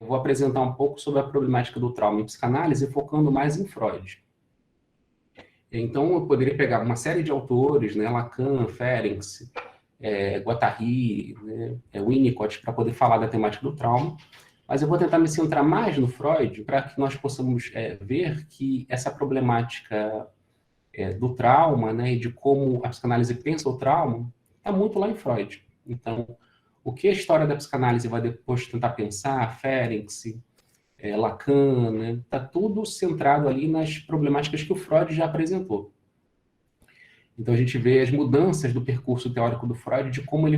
Vou apresentar um pouco sobre a problemática do trauma em psicanálise, focando mais em Freud. Então, eu poderia pegar uma série de autores, né, Lacan, Ferenczi, Guattari, né, Winnicott, para poder falar da temática do trauma, mas eu vou tentar me centrar mais no Freud, para que nós possamos ver que essa problemática do trauma, né, e de como a psicanálise pensa o trauma, está muito lá em Freud. Então, o que a história da psicanálise vai depois tentar pensar, Ferenczi, Lacan, né, tá tudo centrado ali nas problemáticas que o Freud já apresentou. Então a gente vê as mudanças do percurso teórico do Freud, de como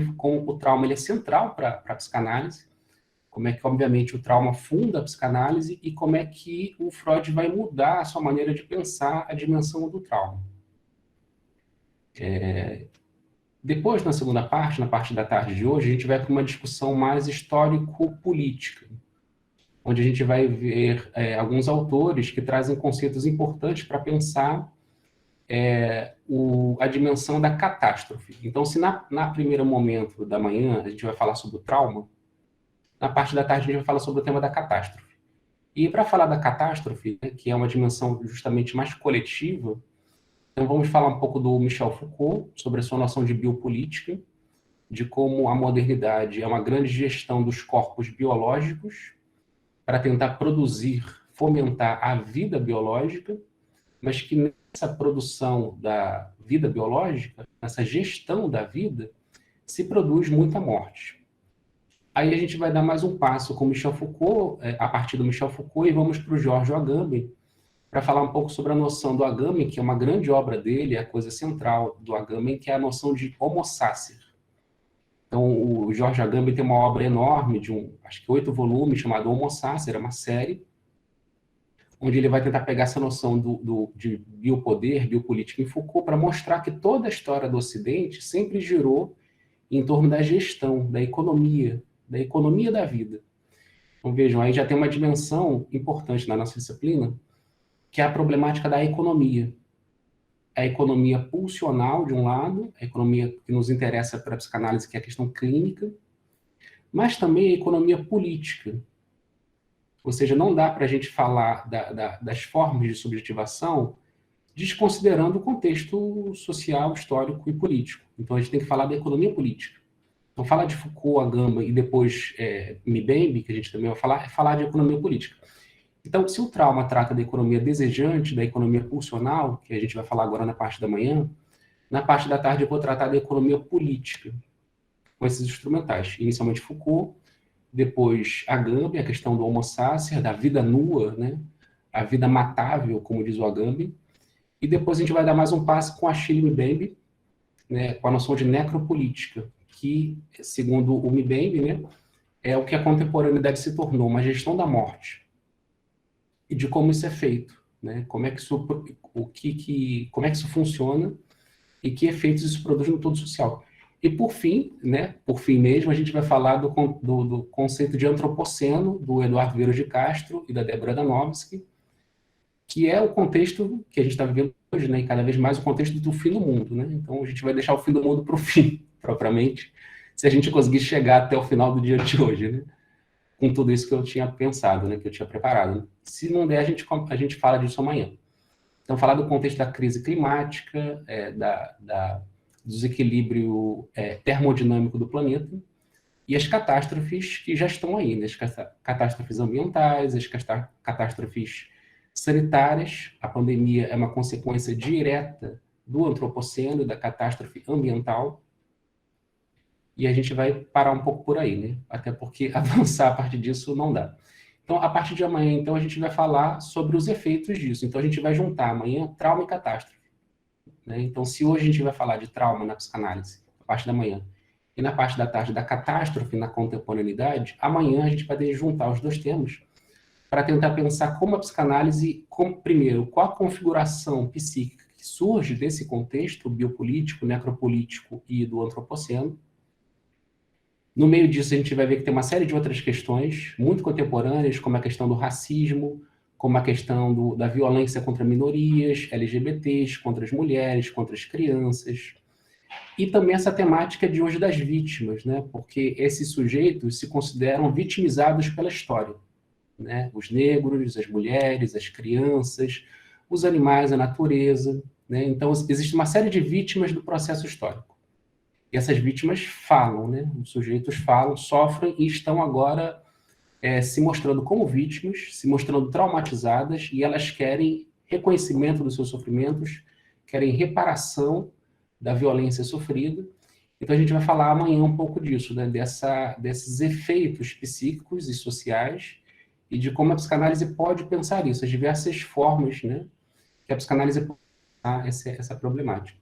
o trauma ele é central para a psicanálise, como é que, obviamente, o trauma funda a psicanálise e como é que o Freud vai mudar a sua maneira de pensar a dimensão do trauma. Depois, na segunda parte, na parte da tarde de hoje, a gente vai para uma discussão mais histórico-política, onde a gente vai ver alguns autores que trazem conceitos importantes para pensar a dimensão da catástrofe. Então, se na primeiro momento da manhã a gente vai falar sobre o trauma, na parte da tarde a gente vai falar sobre o tema da catástrofe. E para falar da catástrofe, né, que é uma dimensão justamente mais coletiva, então vamos falar um pouco do Michel Foucault, sobre a sua noção de biopolítica, de como a modernidade é uma grande gestão dos corpos biológicos para tentar produzir, fomentar a vida biológica, mas que nessa produção da vida biológica, nessa gestão da vida, se produz muita morte. Aí a gente vai dar mais um passo com Michel Foucault, a partir do Michel Foucault, e vamos para o Giorgio Agamben, para falar um pouco sobre a noção do Agamben, que é uma grande obra dele, a coisa central do Agamben, que é a noção de homo sacer. Então, o Giorgio Agamben tem uma obra enorme, de acho que 8 volumes, chamada Homo Sacer, é uma série, onde ele vai tentar pegar essa noção de biopoder, biopolítica em Foucault, para mostrar que toda a história do Ocidente sempre girou em torno da gestão, da economia da vida. Então, vejam, aí já tem uma dimensão importante na nossa disciplina, que é a problemática da economia. A economia pulsional, de um lado, a economia que nos interessa para a psicanálise, que é a questão clínica, mas também a economia política. Ou seja, não dá para a gente falar das formas de subjetivação desconsiderando o contexto social, histórico e político. Então, a gente tem que falar da economia política. Então, falar de Foucault, Agamben e depois Mbembe, que a gente também vai falar, é falar de economia política. Então, se o trauma trata da economia desejante, da economia pulsional, que a gente vai falar agora na parte da manhã, na parte da tarde eu vou tratar da economia política, com esses instrumentais. Inicialmente Foucault, depois Agamben, a questão do homo sacer, da vida nua, né? A vida matável, como diz o Agamben, e depois a gente vai dar mais um passo com Achille Mbembe, né? Com a noção de necropolítica, que, segundo o Mbembe, né? É o que a contemporaneidade se tornou, uma gestão da morte. E de como isso é feito, né? Como é que isso, como é que isso funciona e que efeitos isso produz no todo social. E por fim, né? Por fim mesmo, a gente vai falar do conceito de antropoceno, do Eduardo Vieira de Castro e da Débora Danovsky, que é o contexto que a gente está vivendo hoje, né? E cada vez mais o contexto do fim do mundo, né? Então a gente vai deixar o fim do mundo para o fim, propriamente, se a gente conseguir chegar até o final do dia de hoje, né? Com tudo isso que eu tinha pensado, né, que eu tinha preparado. Né? Se não der, a gente fala disso amanhã. Então, falar do contexto da crise climática, do desequilíbrio termodinâmico do planeta e as catástrofes que já estão aí, né? As catástrofes ambientais, as catástrofes sanitárias. A pandemia é uma consequência direta do antropoceno e da catástrofe ambiental. E a gente vai parar um pouco por aí, né? Até porque avançar a partir disso não dá. Então, a partir de amanhã, então, a gente vai falar sobre os efeitos disso. Então, a gente vai juntar amanhã trauma e catástrofe. Né? Então, se hoje a gente vai falar de trauma na psicanálise, na parte da manhã, e na parte da tarde da catástrofe na contemporaneidade, amanhã a gente vai ter que juntar os dois temas para tentar pensar como a psicanálise, primeiro, qual a configuração psíquica que surge desse contexto biopolítico, necropolítico e do antropoceno. No meio disso, a gente vai ver que tem uma série de outras questões muito contemporâneas, como a questão do racismo, como a questão da violência contra minorias, LGBTs, contra as mulheres, contra as crianças. E também essa temática de hoje das vítimas, né? Porque esses sujeitos se consideram vitimizados pela história, né? Os negros, as mulheres, as crianças, os animais, a natureza, né? Então, existe uma série de vítimas do processo histórico. E essas vítimas falam, né? Os sujeitos falam, sofrem e estão agora se mostrando como vítimas, se mostrando traumatizadas, e elas querem reconhecimento dos seus sofrimentos, querem reparação da violência sofrida. Então a gente vai falar amanhã um pouco disso, né? Desses efeitos psíquicos e sociais, e de como a psicanálise pode pensar isso, as diversas formas, né, que a psicanálise pode pensar essa problemática.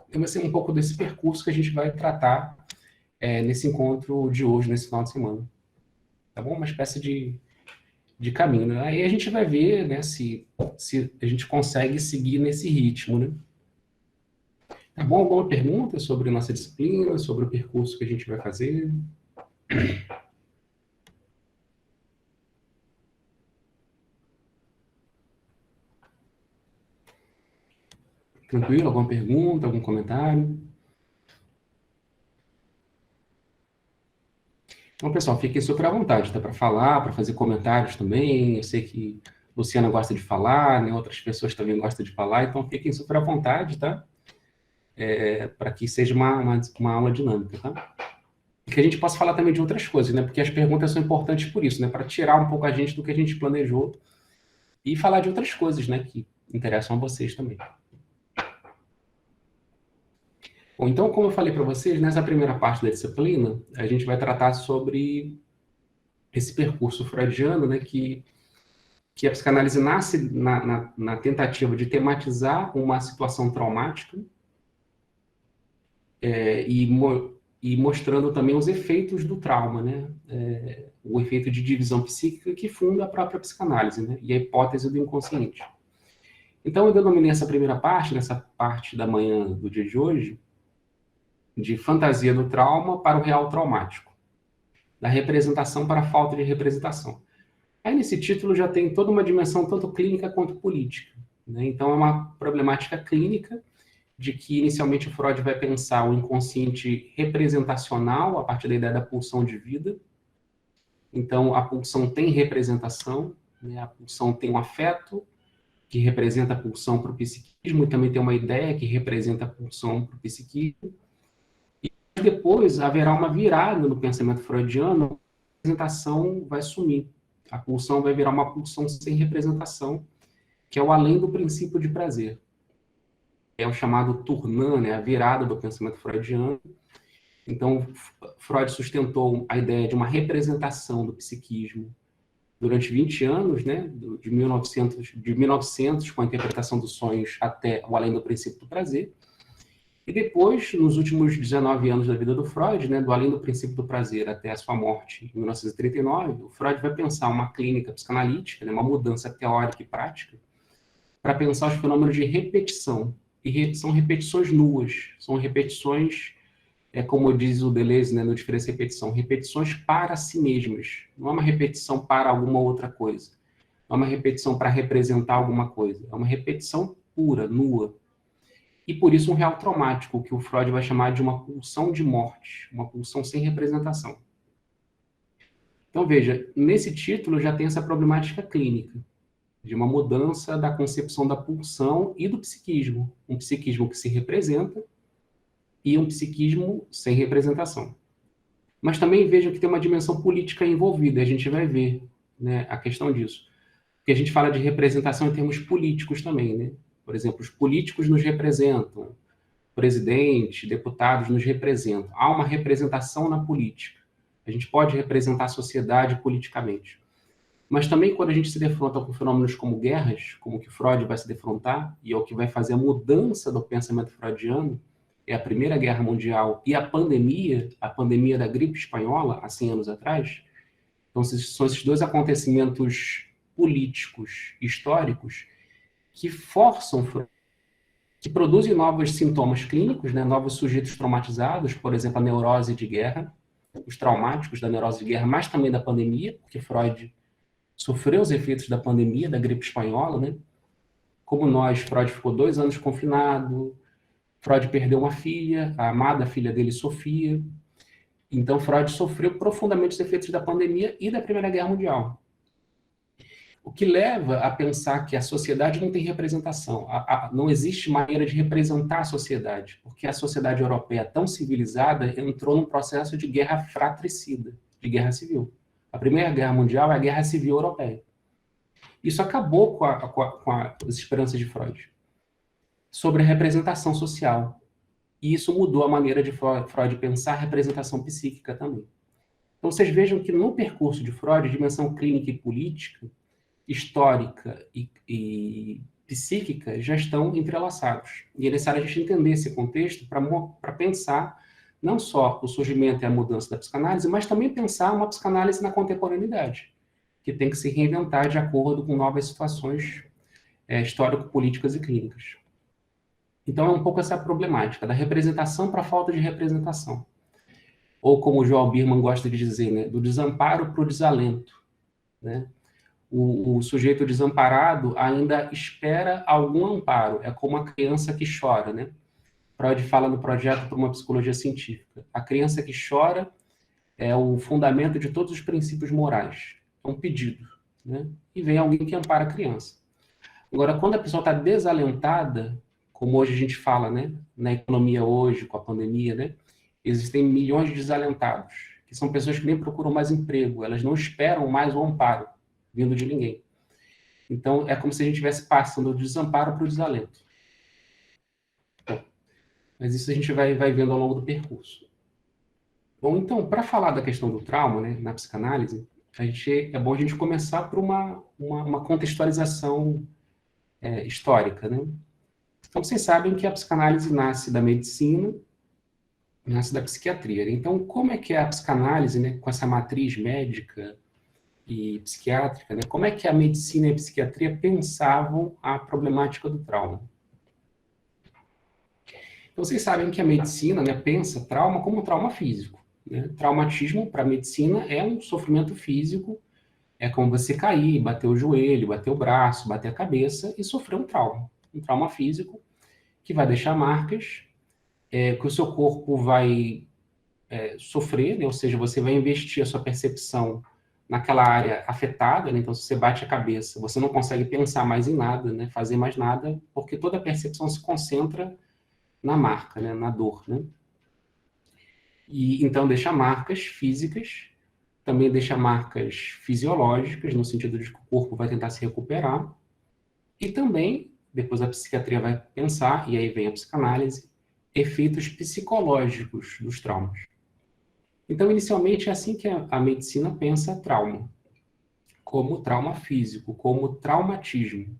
Então vai ser um pouco desse percurso que a gente vai tratar nesse encontro de hoje, nesse final de semana. Tá bom? Uma espécie de caminho, né? Aí a gente vai ver, né, se a gente consegue seguir nesse ritmo, né? Tá bom? Alguma pergunta sobre nossa disciplina, sobre o percurso que a gente vai fazer? Tranquilo? Alguma pergunta, algum comentário? Então, pessoal, fiquem super à vontade, tá? Para falar, para fazer comentários também. Eu sei que Luciana gosta de falar, né? Outras pessoas também gostam de falar, então fiquem super à vontade, tá? Para que seja uma aula dinâmica, tá? E que a gente possa falar também de outras coisas, né? Porque as perguntas são importantes por isso, né? Para tirar um pouco a gente do que a gente planejou e falar de outras coisas, né? Que interessam a vocês também. Bom, então, como eu falei para vocês, nessa primeira parte da disciplina, a gente vai tratar sobre esse percurso freudiano, né? Que a psicanálise nasce na tentativa de tematizar uma situação traumática e mostrando também os efeitos do trauma, né? O efeito de divisão psíquica que funda a própria psicanálise, né? E a hipótese do inconsciente. Então, eu denominei essa primeira parte, nessa parte da manhã do dia de hoje, de fantasia do trauma para o real traumático, da representação para a falta de representação. Aí, nesse título, já tem toda uma dimensão tanto clínica quanto política, né? Então, é uma problemática clínica de que, inicialmente, o Freud vai pensar o inconsciente representacional, a partir da ideia da pulsão de vida. Então, a pulsão tem representação, né? A pulsão tem um afeto, que representa a pulsão para o psiquismo, e também tem uma ideia que representa a pulsão para o psiquismo. E depois haverá uma virada no pensamento freudiano, a representação vai sumir. A pulsão vai virar uma pulsão sem representação, que é o além do princípio de prazer. É o chamado tournant, né, a virada do pensamento freudiano. Então, Freud sustentou a ideia de uma representação do psiquismo durante 20 anos, né, de 1900 com a interpretação dos sonhos até o além do princípio do prazer. E depois, nos últimos 19 anos da vida do Freud, né, do além do princípio do prazer até a sua morte em 1939, o Freud vai pensar uma clínica psicanalítica, né, uma mudança teórica e prática, para pensar os fenômenos de repetição. E são repetições nuas, são repetições, como diz o Deleuze, né, no Diferença e Repetição, repetições para si mesmas. Não é uma repetição para alguma outra coisa. Não é uma repetição para representar alguma coisa. É uma repetição pura, nua. E por isso um real traumático, que o Freud vai chamar de uma pulsão de morte, uma pulsão sem representação. Então veja, nesse título já tem essa problemática clínica, de uma mudança da concepção da pulsão e do psiquismo. Um psiquismo que se representa e um psiquismo sem representação. Mas também vejam que tem uma dimensão política envolvida, a gente vai ver, né, a questão disso. Porque a gente fala de representação em termos políticos também, né? Por exemplo, os políticos nos representam, presidente, deputados nos representam. Há uma representação na política. A gente pode representar a sociedade politicamente. Mas também quando a gente se defronta com fenômenos como guerras, como que Freud vai se defrontar, e é o que vai fazer a mudança do pensamento freudiano, é a Primeira Guerra Mundial e a pandemia da gripe espanhola, há 100 anos atrás. Então, são esses dois acontecimentos políticos, históricos, que forçam Freud que produzem novos sintomas clínicos, né, novos sujeitos traumatizados, por exemplo, a neurose de guerra, os traumáticos da neurose de guerra, mas também da pandemia, porque Freud sofreu os efeitos da pandemia, da gripe espanhola, né? Como nós, Freud ficou 2 anos confinado, Freud perdeu uma filha, a amada filha dele, Sofia. Então, Freud sofreu profundamente os efeitos da pandemia e da Primeira Guerra Mundial. O que leva a pensar que a sociedade não tem representação. Não existe maneira de representar a sociedade, porque a sociedade europeia tão civilizada entrou num processo de guerra fratricida, de guerra civil. A Primeira Guerra Mundial é a Guerra Civil Europeia. Isso acabou com as esperanças de Freud sobre a representação social. E isso mudou a maneira de Freud pensar a representação psíquica também. Então, vocês vejam que no percurso de Freud, a dimensão clínica e política, histórica e psíquica já estão entrelaçados. E é necessário a gente entender esse contexto para pensar não só o surgimento e a mudança da psicanálise, mas também pensar uma psicanálise na contemporaneidade, que tem que se reinventar de acordo com novas situações histórico-políticas e clínicas. Então, é um pouco essa problemática, da representação para a falta de representação. Ou, como o Joel Birman gosta de dizer, né, do desamparo para o desalento. Né? O sujeito desamparado ainda espera algum amparo. É como a criança que chora. Né? Freud fala no projeto para uma psicologia científica. A criança que chora é o fundamento de todos os princípios morais. É um pedido. Né? E vem alguém que ampara a criança. Agora, quando a pessoa está desalentada, como hoje a gente fala, né, na economia hoje, com a pandemia, né, existem milhões de desalentados, que são pessoas que nem procuram mais emprego, elas não esperam mais o amparo vindo de ninguém. Então, é como se a gente estivesse passando do desamparo para o desalento. Bom, mas isso a gente vai vendo ao longo do percurso. Bom, então, para falar da questão do trauma, né, na psicanálise, é bom a gente começar por uma contextualização histórica, né? Então, vocês sabem que a psicanálise nasce da medicina, nasce da psiquiatria. Então, como é que é a psicanálise, né, com essa matriz médica e psiquiátrica, né, como é que a medicina e a psiquiatria pensavam a problemática do trauma? Então, vocês sabem que a medicina, né, pensa trauma como um trauma físico. Né? Traumatismo, para a medicina, é um sofrimento físico, é como você cair, bater o joelho, bater o braço, bater a cabeça e sofrer um trauma físico, que vai deixar marcas, que o seu corpo vai sofrer, né? Ou seja, você vai investir a sua percepção naquela área afetada, né? Então, se você bate a cabeça, você não consegue pensar mais em nada, né? Fazer mais nada, porque toda a percepção se concentra na marca, né? Na dor. Né? E, então, deixa marcas físicas, também deixa marcas fisiológicas, no sentido de que o corpo vai tentar se recuperar, e também depois a psiquiatria vai pensar, e aí vem a psicanálise, efeitos psicológicos dos traumas. Então, inicialmente, é assim que a medicina pensa trauma, como trauma físico, como traumatismo.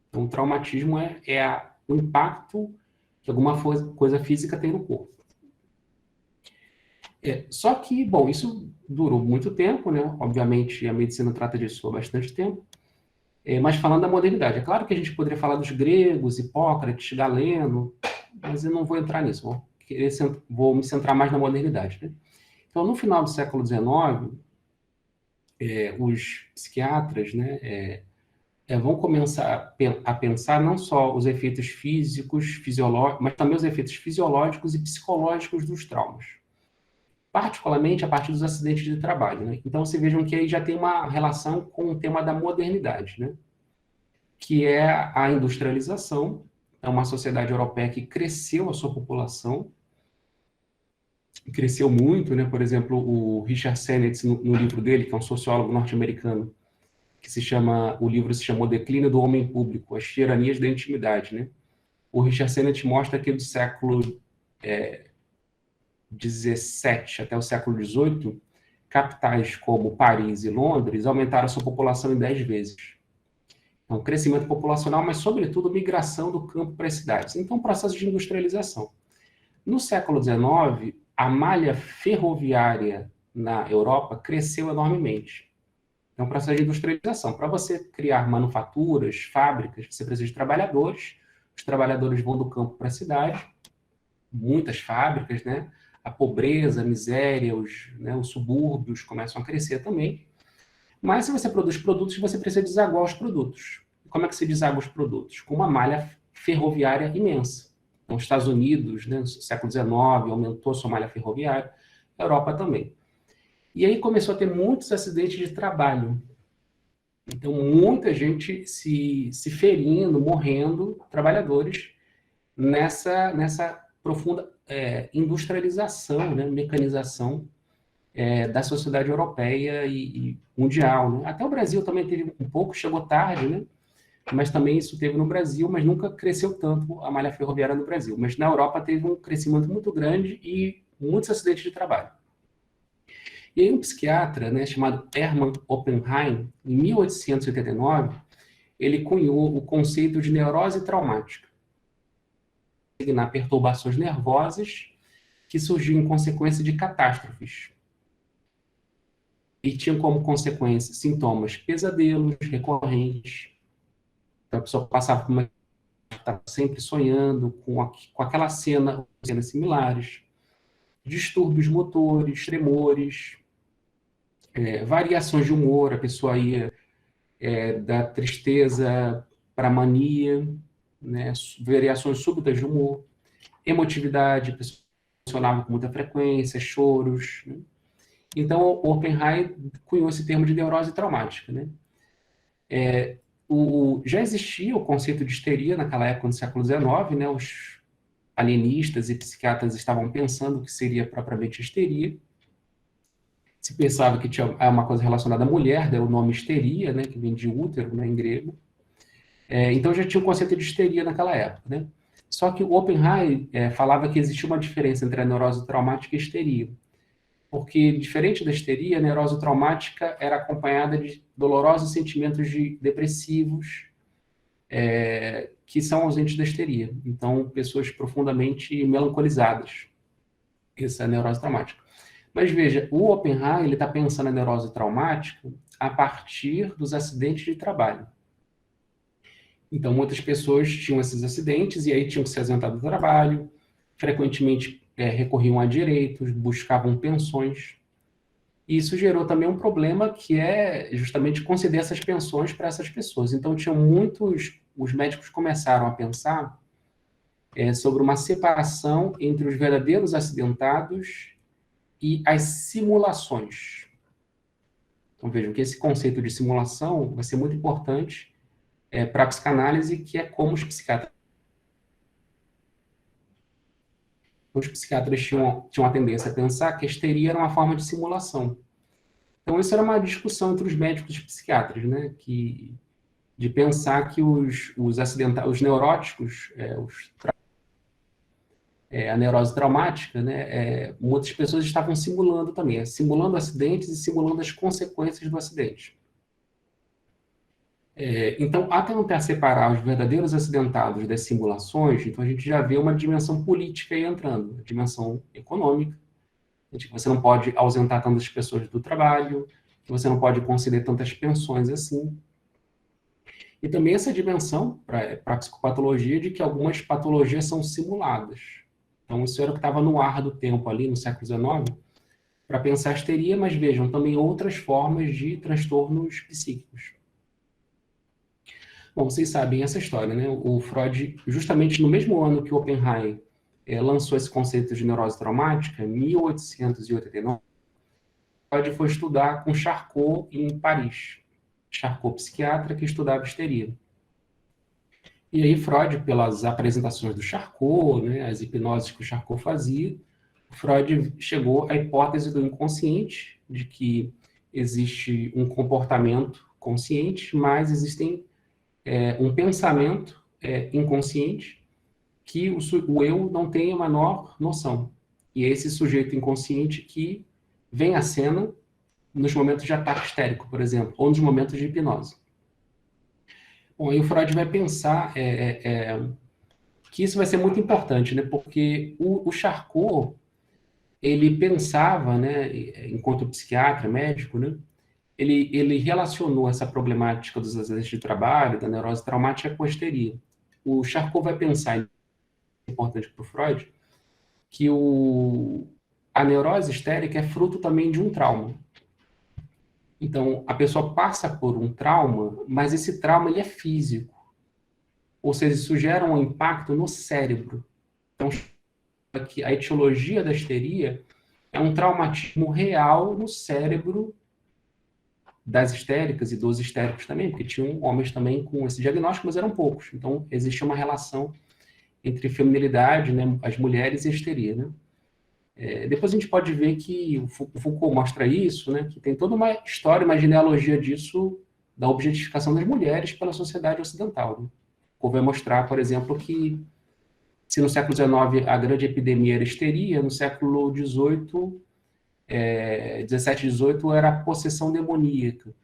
Então, o traumatismo é o impacto que alguma coisa física tem no corpo. Só que, bom, isso durou muito tempo, né? Obviamente, a medicina trata disso há bastante tempo. Mas falando da modernidade, é claro que a gente poderia falar dos gregos, Hipócrates, Galeno, mas eu não vou entrar nisso, vou me centrar mais na modernidade. Né? Então, no final do século XIX, os psiquiatras né, vão começar a pensar não só os efeitos físicos, fisiológicos, mas também os efeitos fisiológicos e psicológicos dos traumas, particularmente a partir dos acidentes de trabalho. Né? Então, vocês vejam que aí já tem uma relação com o tema da modernidade, né? Que é a industrialização. É uma sociedade europeia que cresceu a sua população, cresceu muito, né? Por exemplo, o Richard Sennett, no livro dele, que é um sociólogo norte-americano, o livro se chamou Declínio do Homem Público, as tiranias da intimidade, né? O Richard Sennett mostra que do século XVII até o século XVIII, capitais como Paris e Londres aumentaram a sua população em 10 vezes. Então, crescimento populacional, mas, sobretudo, migração do campo para as cidades. Então, processo de industrialização. No século XIX, a malha ferroviária na Europa cresceu enormemente. É um processo de industrialização. Para você criar manufaturas, fábricas, você precisa de trabalhadores. os trabalhadores vão do campo para a cidade, muitas fábricas, né? A pobreza, a miséria, os subúrbios começam a crescer também. Mas se você produz produtos, você precisa desaguar os produtos. Como é que se deságua os produtos? Com uma malha ferroviária imensa. Então, os Estados Unidos, né, no século XIX, aumentou sua malha ferroviária, a Europa também. E aí começou a ter muitos acidentes de trabalho. Então, muita gente se ferindo, morrendo, trabalhadores, nessa profunda industrialização, né, mecanização da sociedade europeia e mundial. Né? Até o Brasil também teve um pouco, chegou tarde, né? Mas também isso teve no Brasil, mas nunca cresceu tanto a malha ferroviária no Brasil. Mas na Europa teve um crescimento muito grande e muitos acidentes de trabalho. E aí um psiquiatra, né, chamado Hermann Oppenheim, em 1889, ele cunhou o conceito de neurose traumática, designar perturbações nervosas que surgiam em consequência de catástrofes. E tinham como consequência sintomas pesadelos recorrentes. Então a pessoa passava por uma estava sempre sonhando com aquela cenas similares, distúrbios motores, tremores, variações de humor, a pessoa ia da tristeza para mania, né, variações súbitas de humor, emotividade, a pessoa funcionava com muita frequência, choros. Né? Então, o Oppenheim cunhou esse termo de neurose traumática. Né? Já existia o conceito de histeria naquela época, no século XIX, né? Os alienistas e psiquiatras estavam pensando que seria propriamente histeria. Se pensava que tinha uma coisa relacionada à mulher, o nome histeria, né? Que vem de útero, né? Em grego. Então já tinha o conceito de histeria naquela época. Né? Só que o Oppenheim falava que existia uma diferença entre a neurose traumática e a histeria. Porque, diferente da histeria, a neurose traumática era acompanhada de dolorosos sentimentos depressivos, que são ausentes da histeria. Então, pessoas profundamente melancolizadas. Essa é a neurose traumática. Mas veja, o Oppenheim ele está pensando na neurose traumática a partir dos acidentes de trabalho. Então, muitas pessoas tinham esses acidentes e aí tinham que se ausentar do trabalho, frequentemente recorriam a direitos, buscavam pensões. E isso gerou também um problema que é justamente conceder essas pensões para essas pessoas. Então, os médicos começaram a pensar sobre uma separação entre os verdadeiros acidentados e as simulações. Então, vejam que esse conceito de simulação vai ser muito importante para a psicanálise, que é como os psiquiatras tinham a tendência a pensar que a histeria era uma forma de simulação. Então, isso era uma discussão entre os médicos e os psiquiatras, né? De pensar que os neuróticos, a neurose traumática, né? Muitas pessoas estavam simulando também, simulando acidentes e simulando as consequências do acidente. Então, a tentar separar os verdadeiros acidentados das simulações, então a gente já vê uma dimensão política aí entrando, a dimensão econômica, de que você não pode ausentar tantas pessoas do trabalho, que você não pode conceder tantas pensões assim. E também essa dimensão para a psicopatologia de que algumas patologias são simuladas. Então, isso era o que estava no ar do tempo ali, no século XIX, para pensar a histeria, mas vejam, também outras formas de transtornos psíquicos. Bom, vocês sabem essa história, né? O Freud, justamente no mesmo ano que o Oppenheim lançou esse conceito de neurose traumática, em 1889, Freud foi estudar com Charcot em Paris. Charcot, psiquiatra, que estudava histeria. E aí Freud, pelas apresentações do Charcot, né, as hipnoses que o Charcot fazia, Freud chegou à hipótese do inconsciente, de que existe um comportamento consciente, mas existem um pensamento inconsciente que o eu não tem a menor noção. E é esse sujeito inconsciente que vem à cena nos momentos de ataque histérico, por exemplo, ou nos momentos de hipnose. Bom, aí o Freud vai pensar que isso vai ser muito importante, né? Porque o Charcot, ele pensava, né, enquanto psiquiatra, médico, né, ele relacionou essa problemática dos acidentes de trabalho, da neurose traumática com a histeria. o Charcot vai pensar, é importante para o Freud, que a neurose histérica é fruto também de um trauma. Então, a pessoa passa por um trauma, mas esse trauma ele é físico. Ou seja, isso gera um impacto no cérebro. Então, a etiologia da histeria é um traumatismo real no cérebro das histéricas e dos histéricos também, porque tinham homens também com esse diagnóstico, mas eram poucos. Então, existia uma relação entre feminilidade, né, as mulheres e a histeria, né? Depois a gente pode ver que o Foucault mostra isso, né, que tem toda uma história, uma genealogia disso, da objetificação das mulheres pela sociedade ocidental. Né? Foucault vai mostrar, por exemplo, que se no século XIX a grande epidemia era histeria, no século XVIII, 17 e 18 era a possessão demoníaca.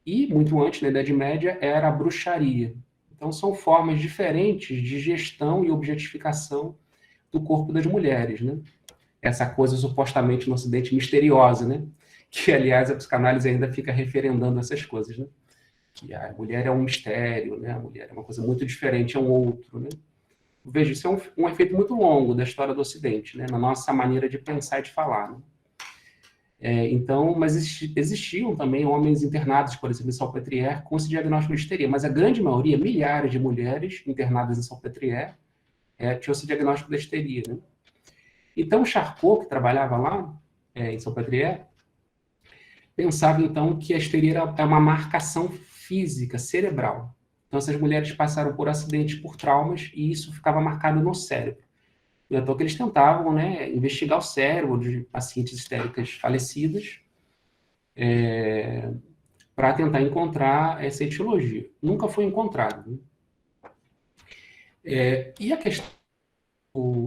E, muito antes, na Idade Média, era a bruxaria. Então, são formas diferentes de gestão e objetificação do corpo das mulheres, né? Essa coisa supostamente no Ocidente misteriosa, né? Que, aliás, a psicanálise ainda fica referendando essas coisas, né? Que a mulher é um mistério, né? A mulher é uma coisa muito diferente, é um outro, né? Veja, isso é um efeito muito longo da história do Ocidente, né? Na nossa maneira de pensar e de falar, né? Então, mas existiam também homens internados, por exemplo, em Salpêtrière, com esse diagnóstico de histeria, mas a grande maioria, milhares de mulheres internadas em Salpêtrière, tinham esse diagnóstico de histeria, né? Então, Charcot, que trabalhava lá, em Salpêtrière, pensava, então, que a histeria é uma marcação física, cerebral. Então, essas mulheres passaram por acidentes, por traumas, e isso ficava marcado no cérebro. E até que eles tentavam, né, investigar o cérebro de pacientes histéricas falecidas para tentar encontrar essa etiologia. Nunca foi encontrado. Né? E a questão...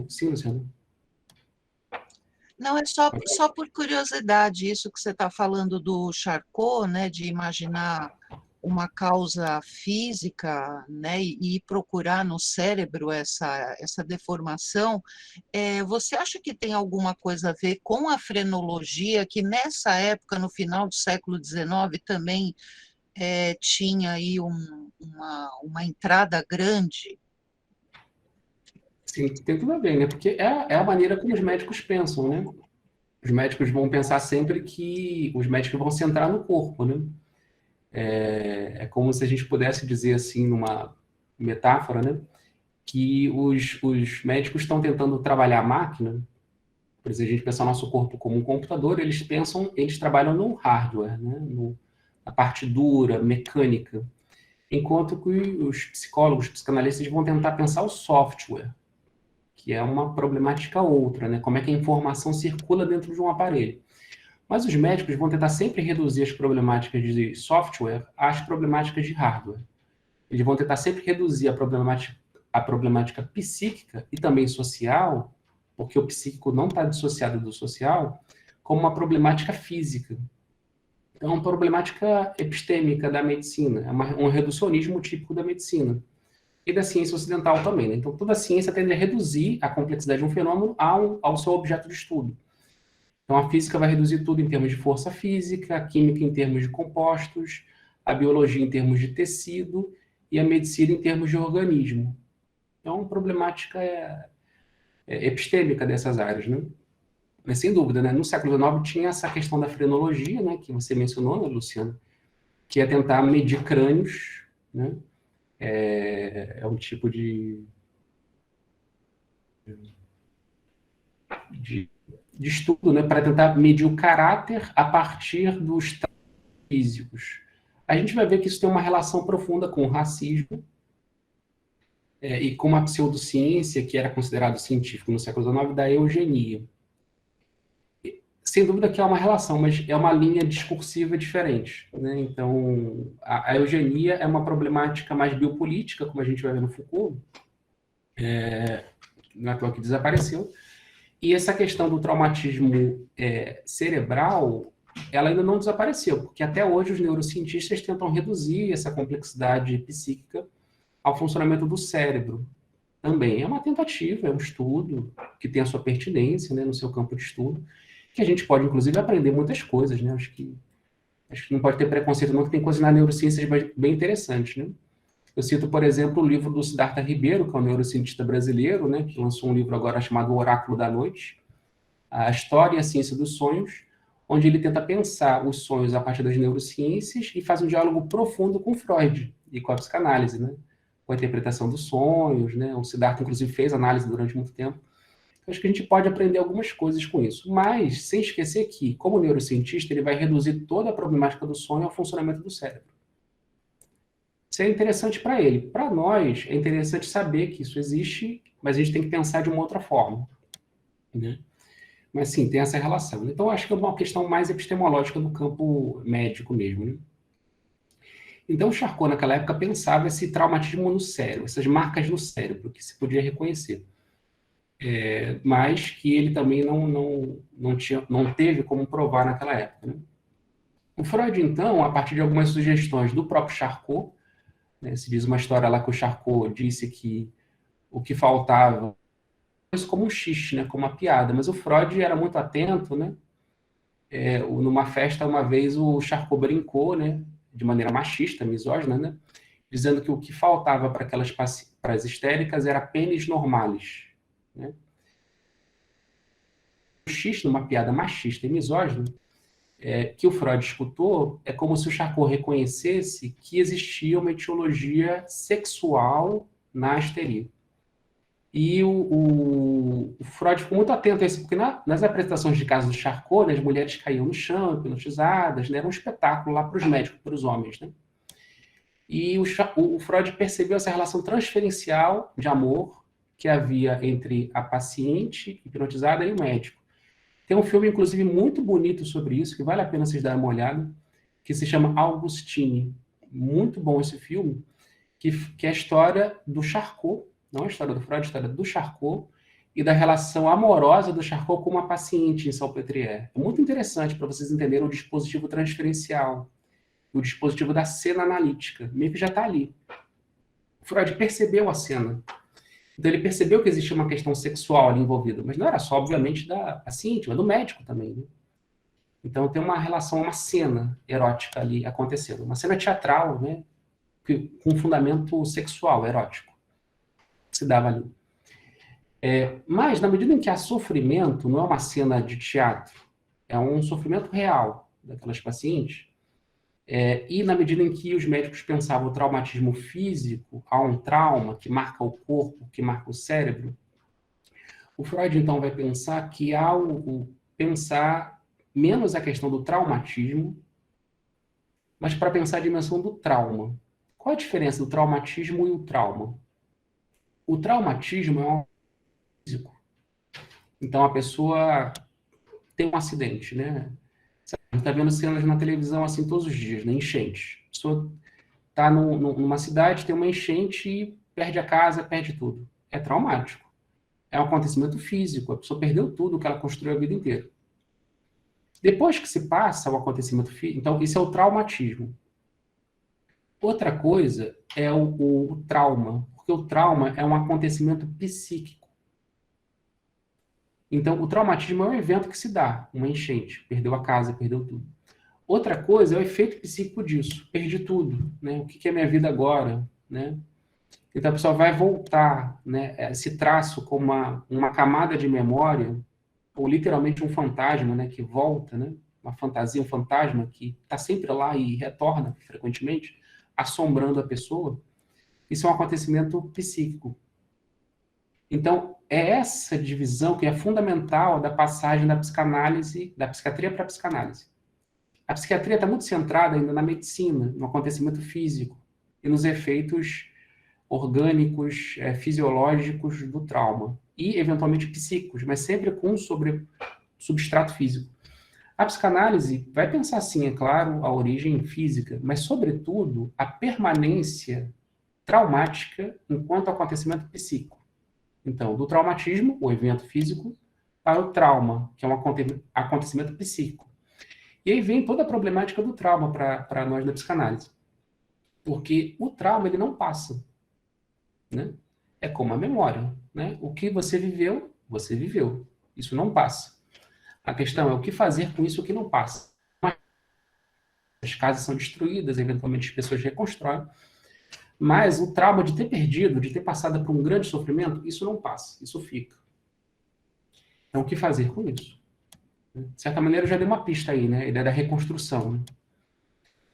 Sim, Luciano? Não, é só por curiosidade, isso que você está falando do Charcot, né, de imaginar uma causa física, né, e procurar no cérebro essa deformação, você acha que tem alguma coisa a ver com a frenologia, que nessa época, no final do século XIX, também tinha aí uma entrada grande? Sim, tem tudo a ver, né? Porque é a maneira como os médicos pensam, né? Os médicos vão pensar sempre que os médicos vão centrar no corpo, né? É como se a gente pudesse dizer assim, numa metáfora, né? Que os médicos estão tentando trabalhar a máquina, por exemplo, a gente pensar nosso corpo como um computador, eles trabalham no hardware, né? Na parte dura, mecânica, enquanto que os psicólogos, os psicanalistas vão tentar pensar o software, que é uma problemática outra, né? Como é que a informação circula dentro de um aparelho. Mas os médicos vão tentar sempre reduzir as problemáticas de software às problemáticas de hardware. Eles vão tentar sempre reduzir a problemática psíquica e também social, porque o psíquico não está dissociado do social, como uma problemática física. Então, é uma problemática epistêmica da medicina, é um reducionismo típico da medicina. E da ciência ocidental também. Né? Então, toda a ciência tende a reduzir a complexidade de um fenômeno ao seu objeto de estudo. Então, a física vai reduzir tudo em termos de força física, a química em termos de compostos, a biologia em termos de tecido e a medicina em termos de organismo. Então, a problemática epistêmica dessas áreas, né? Mas, sem dúvida, né? No século XIX tinha essa questão da frenologia, né? Que você mencionou, né, Luciano? Que é tentar medir crânios, né? É um tipo de estudo, né, para tentar medir o caráter a partir dos traços físicos. A gente vai ver que isso tem uma relação profunda com o racismo e com uma pseudociência que era considerado científico no século XIX, da eugenia. Sem dúvida que há uma relação, mas é uma linha discursiva diferente. Né? Então, a eugenia é uma problemática mais biopolítica, como a gente vai ver no Foucault, não é à toa que desapareceu. E essa questão do traumatismo cerebral, ela ainda não desapareceu, porque até hoje os neurocientistas tentam reduzir essa complexidade psíquica ao funcionamento do cérebro. Também é uma tentativa, é um estudo que tem a sua pertinência, né, no seu campo de estudo, que a gente pode, inclusive, aprender muitas coisas. Né? Acho que não pode ter preconceito não, que tem coisas na neurociência bem interessantes. Né? Eu cito, por exemplo, o livro do Siddhartha Ribeiro, que é um neurocientista brasileiro, né, que lançou um livro agora chamado O Oráculo da Noite, a História e a Ciência dos Sonhos, onde ele tenta pensar os sonhos a partir das neurociências e faz um diálogo profundo com Freud e com a psicanálise, né? Com a interpretação dos sonhos, né? O Siddhartha, inclusive, fez análise durante muito tempo. Acho que a gente pode aprender algumas coisas com isso, mas sem esquecer que, como neurocientista, ele vai reduzir toda a problemática do sonho ao funcionamento do cérebro. Isso é interessante para ele. Para nós, é interessante saber que isso existe, mas a gente tem que pensar de uma outra forma, né? Mas sim, tem essa relação. Então, acho que é uma questão mais epistemológica do campo médico mesmo, né? Então, Charcot, naquela época, pensava esse traumatismo no cérebro, essas marcas no cérebro, que se podia reconhecer. Mas que ele também não teve como provar naquela época, né? O Freud, então, a partir de algumas sugestões do próprio Charcot, né, se diz uma história lá que o Charcot disse que o que faltava isso como um xiste, né, como uma piada, mas o Freud era muito atento, né? Numa festa, uma vez, o Charcot brincou, né, de maneira machista, misógina, né, dizendo que o que faltava para aquelas para as histéricas era pênis normais, né? O xiste, numa piada machista e misógina, que o Freud escutou, é como se o Charcot reconhecesse que existia uma etiologia sexual na histeria. E o Freud ficou muito atento a isso, porque nas apresentações de casos do Charcot, né, as mulheres caíam no chão, hipnotizadas, né, era um espetáculo lá para os médicos, para os homens, né? E o Freud percebeu essa relação transferencial de amor que havia entre a paciente hipnotizada e o médico. Tem um filme, inclusive, muito bonito sobre isso, que vale a pena vocês darem uma olhada, que se chama Augustine. Muito bom esse filme, que é a história do Charcot, não a história do Freud, a história do Charcot, e da relação amorosa do Charcot com uma paciente em Salpêtrière. É muito interessante para vocês entenderem o dispositivo transferencial, o dispositivo da cena analítica, meio que já está ali. O Freud percebeu a cena. Então ele percebeu que existia uma questão sexual ali envolvida, mas não era só, obviamente, da paciente, mas do médico também, né? Então tem uma relação, uma cena erótica ali acontecendo, uma cena teatral, né? Com fundamento sexual, erótico, que se dava ali. Mas, na medida em que há sofrimento, não é uma cena de teatro, é um sofrimento real daquelas pacientes, e na medida em que os médicos pensavam o traumatismo físico, há um trauma que marca o corpo, que marca o cérebro, o Freud, então, vai pensar que há pensar menos a questão do traumatismo, mas para pensar a dimensão do trauma. Qual a diferença do traumatismo e o trauma? O traumatismo é um físico. Então, a pessoa tem um acidente, né? A gente está vendo cenas na televisão assim todos os dias, né? Enchente. A pessoa está numa cidade, tem uma enchente e perde a casa, perde tudo. É traumático. É um acontecimento físico. A pessoa perdeu tudo que ela construiu a vida inteira. Depois que se passa o acontecimento físico, então isso é o traumatismo. Outra coisa é o trauma, porque o trauma é um acontecimento psíquico. Então, o traumatismo é um evento que se dá, uma enchente, perdeu a casa, perdeu tudo. Outra coisa é o efeito psíquico disso, perdi tudo, né? O que é minha vida agora, né? Então a pessoa vai voltar, né? Esse traço com uma camada de memória, ou literalmente um fantasma, né? Que volta, né? Uma fantasia, um fantasma que está sempre lá e retorna frequentemente, assombrando a pessoa. Isso é um acontecimento psíquico. Então, é essa divisão que é fundamental da passagem da psicanálise, da psiquiatria para a psicanálise. A psiquiatria está muito centrada ainda na medicina, no acontecimento físico e nos efeitos orgânicos, fisiológicos do trauma e, eventualmente, psíquicos, mas sempre com substrato físico. A psicanálise vai pensar, sim, é claro, a origem física, mas, sobretudo, a permanência traumática enquanto acontecimento psíquico. Então, do traumatismo, o evento físico, para o trauma, que é um acontecimento psíquico. E aí vem toda a problemática do trauma para nós da psicanálise. Porque o trauma, ele não passa, né? É como a memória, né? O que você viveu, você viveu. Isso não passa. A questão é o que fazer com isso que não passa. As casas são destruídas, eventualmente as pessoas reconstroem, Mas o trauma de ter perdido, de ter passado por um grande sofrimento, isso não passa, isso fica. Então, o que fazer com isso? De certa maneira, eu já dei uma pista aí, né? A ideia da reconstrução, né?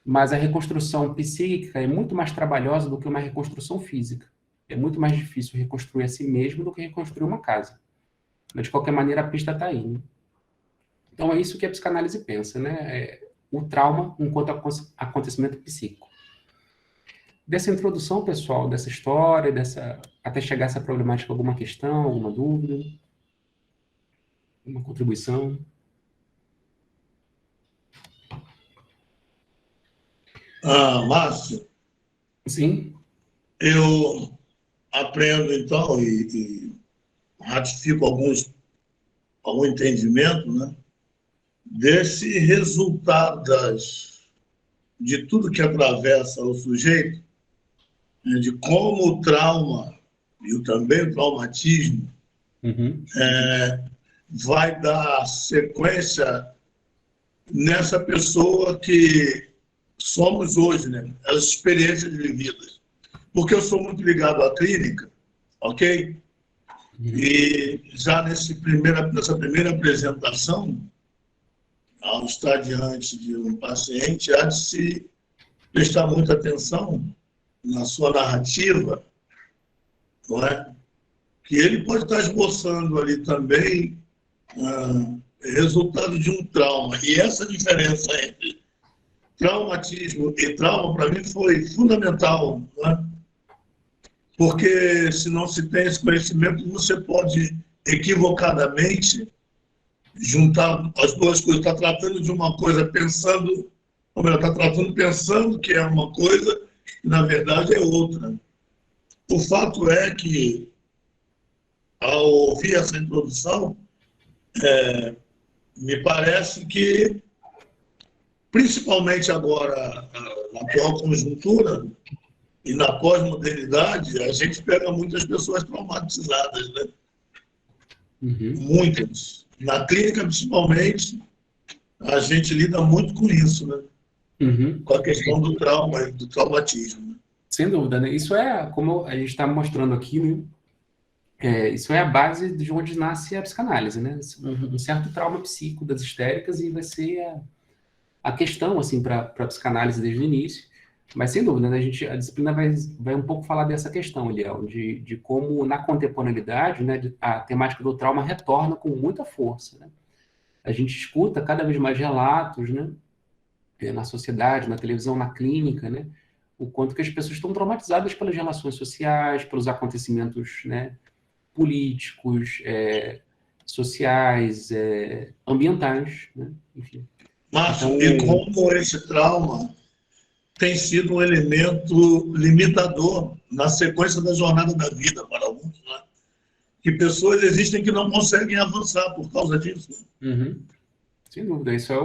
Mas a reconstrução psíquica é muito mais trabalhosa do que uma reconstrução física. É muito mais difícil reconstruir a si mesmo do que reconstruir uma casa. Mas, de qualquer maneira, a pista está aí, né? Então, é isso que a psicanálise pensa, né? O trauma enquanto acontecimento psíquico. Dessa introdução, pessoal, dessa história, até chegar a essa problemática, alguma questão, alguma dúvida, uma contribuição? Márcio, Sim? eu aprendo então e ratifico algum entendimento, né, desse resultado de tudo que atravessa o sujeito, né, de como o trauma e também o traumatismo Uhum. vai dar sequência nessa pessoa que somos hoje, né? As experiências vividas. Porque eu sou muito ligado à clínica, ok? E já nessa primeira apresentação, ao estar diante de um paciente, há de se prestar muita atenção na sua narrativa, não é? Que ele pode estar esboçando ali também resultado de um trauma. E essa diferença entre traumatismo e trauma, para mim, foi fundamental, né? Porque se não se tem esse conhecimento, você pode equivocadamente juntar as duas coisas. Está tratando de uma coisa pensando, ou melhor, está tratando pensando que é uma coisa e, na verdade, é outra. O fato é que, ao ouvir essa introdução, me parece que, principalmente agora, na atual conjuntura e na pós-modernidade, a gente pega muitas pessoas traumatizadas, né? Uhum. Muitas. Na clínica, principalmente, a gente lida muito com isso, né? Uhum. Com a questão do trauma, do traumatismo. Né? Sem dúvida, né? Isso é, como a gente está mostrando aqui, né? Isso é a base de onde nasce a psicanálise, né? Um certo trauma psíquico das histéricas e vai ser a questão, assim, para a psicanálise desde o início. Mas, sem dúvida, né, a disciplina vai um pouco falar dessa questão, Eliel, de como, na contemporaneidade, né, a temática do trauma retorna com muita força. Né? A gente escuta cada vez mais relatos, né, na sociedade, na televisão, na clínica, né, o quanto que as pessoas estão traumatizadas pelas relações sociais, pelos acontecimentos, né, políticos, sociais, ambientais, né, enfim. Márcio, Então, e como esse trauma tem sido um elemento limitador na sequência da jornada da vida para alguns, né? Que pessoas existem que não conseguem avançar por causa disso. uhum, sem dúvida, isso é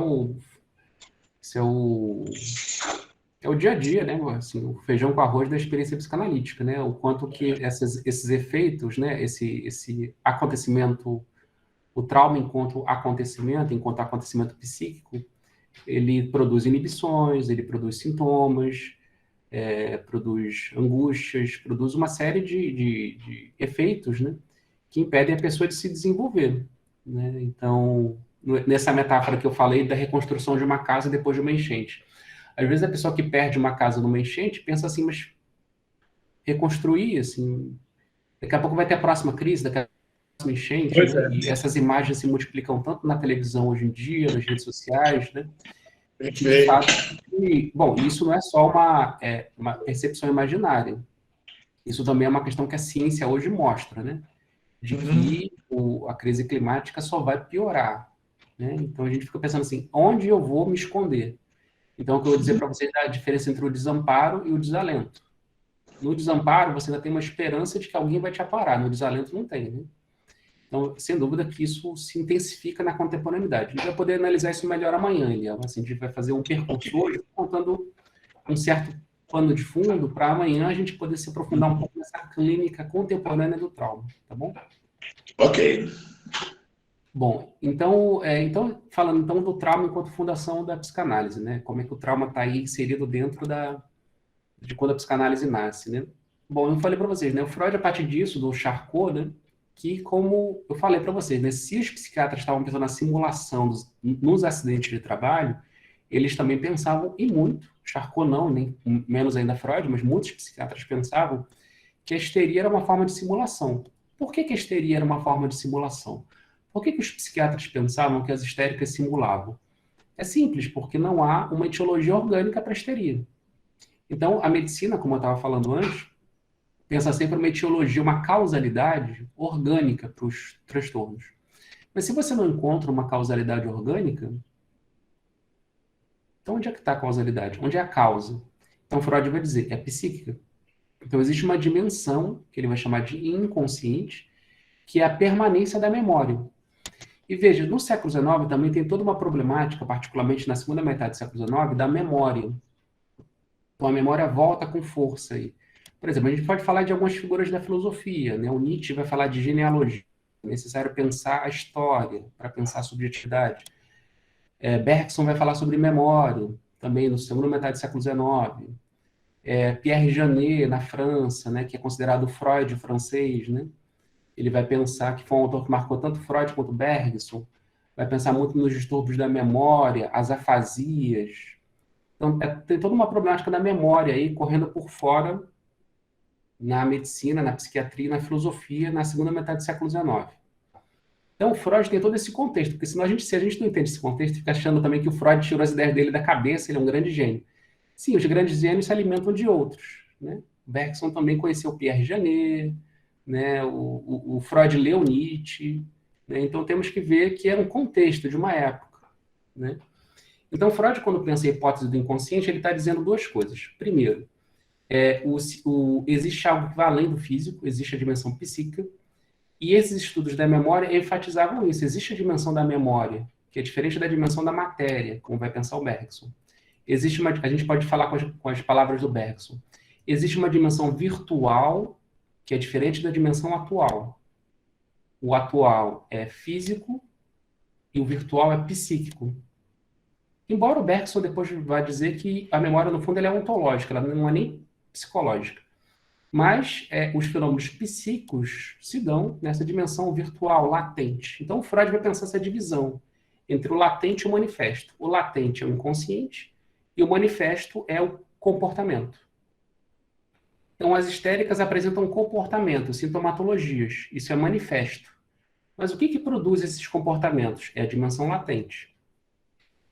o dia a dia, né? Assim, o feijão com arroz da experiência psicanalítica, né? O quanto que esses efeitos, né? Esse acontecimento, o trauma enquanto acontecimento psíquico, ele produz inibições, ele produz sintomas, produz angústias, produz uma série de efeitos, né? Que impedem a pessoa de se desenvolver, né? Então, nessa metáfora que eu falei da reconstrução de uma casa depois de uma enchente. Às vezes a pessoa que perde uma casa numa enchente pensa assim, mas reconstruir, assim, daqui a pouco vai ter a próxima crise, daqui a pouco vai ter a próxima enchente, Pois né? é. E essas imagens se multiplicam tanto na televisão hoje em dia, nas redes sociais, né? Que de Perfeito. fato, bom, isso não é só uma percepção imaginária. Isso também é uma questão que a ciência hoje mostra, né? De que a crise climática só vai piorar, né? Então a gente fica pensando assim, onde eu vou me esconder? Então, o que eu vou dizer para vocês é a diferença entre o desamparo e o desalento. No desamparo, você ainda tem uma esperança de que alguém vai te aparar. No desalento, não tem, né? Então, sem dúvida que isso se intensifica na contemporaneidade. A gente vai poder analisar isso melhor amanhã, Eliel. Assim, a gente vai fazer um percurso hoje, contando um certo pano de fundo, para amanhã a gente poder se aprofundar um pouco nessa clínica contemporânea do trauma, tá bom? Ok. Bom, então falando então do trauma enquanto fundação da psicanálise, né? Como é que o trauma está aí inserido dentro de quando a psicanálise nasce, né? Bom, eu falei para vocês, né? O Freud, a partir disso, do Charcot, né? Que, como eu falei para vocês, né? Se os psiquiatras estavam pensando na simulação nos acidentes de trabalho, eles também pensavam, e muito, Charcot não, nem menos ainda Freud, mas muitos psiquiatras pensavam que a histeria era uma forma de simulação. Por que a histeria era uma forma de simulação? Por que os psiquiatras pensavam que as histéricas simulavam? É simples, porque não há uma etiologia orgânica para a histeria. Então, a medicina, como eu estava falando antes, pensa sempre uma etiologia, uma causalidade orgânica para os transtornos. Mas se você não encontra uma causalidade orgânica, então onde é que está a causalidade? Onde é a causa? Então, Freud vai dizer, é psíquica. Então, existe uma dimensão, que ele vai chamar de inconsciente, que é a permanência da memória. E veja, no século XIX também tem toda uma problemática, particularmente na segunda metade do século XIX, da memória. Então, a memória volta com força aí. Por exemplo, a gente pode falar de algumas figuras da filosofia, né? O Nietzsche vai falar de genealogia. É necessário pensar a história para pensar a subjetividade. Bergson vai falar sobre memória, também no segunda metade do século XIX. Pierre Janet, na França, né? Que é considerado o Freud francês, né? Ele vai pensar que foi um autor que marcou tanto Freud quanto Bergson. Vai pensar muito nos distúrbios da memória, as afasias. Então, tem toda uma problemática da memória aí, correndo por fora na medicina, na psiquiatria, na filosofia, na segunda metade do século XIX. Então, o Freud tem todo esse contexto, porque senão se a gente não entende esse contexto, fica achando também que o Freud tirou as ideias dele da cabeça, ele é um grande gênio. Sim, os grandes gênios se alimentam de outros, né? Bergson também conheceu Pierre Janet, né? O Freud leu Nietzsche, né? Então temos que ver que é um contexto de uma época, né? Então, Freud, quando pensa em hipótese do inconsciente, ele está dizendo duas coisas. Primeiro, existe algo que vai além do físico, existe a dimensão psíquica, e esses estudos da memória enfatizavam isso. Existe a dimensão da memória, que é diferente da dimensão da matéria, como vai pensar o Bergson. A gente pode falar com as palavras do Bergson. Existe uma dimensão virtual, que é diferente da dimensão atual. O atual é físico e o virtual é psíquico. Embora o Bergson depois vá dizer que a memória, no fundo, ela é ontológica, ela não é nem psicológica. Mas os fenômenos psíquicos se dão nessa dimensão virtual, latente. Então, o Freud vai pensar essa divisão entre o latente e o manifesto. O latente é o inconsciente e o manifesto é o comportamento. Então, as histéricas apresentam comportamento, sintomatologias. Isso é manifesto. Mas o que produz esses comportamentos? É a dimensão latente.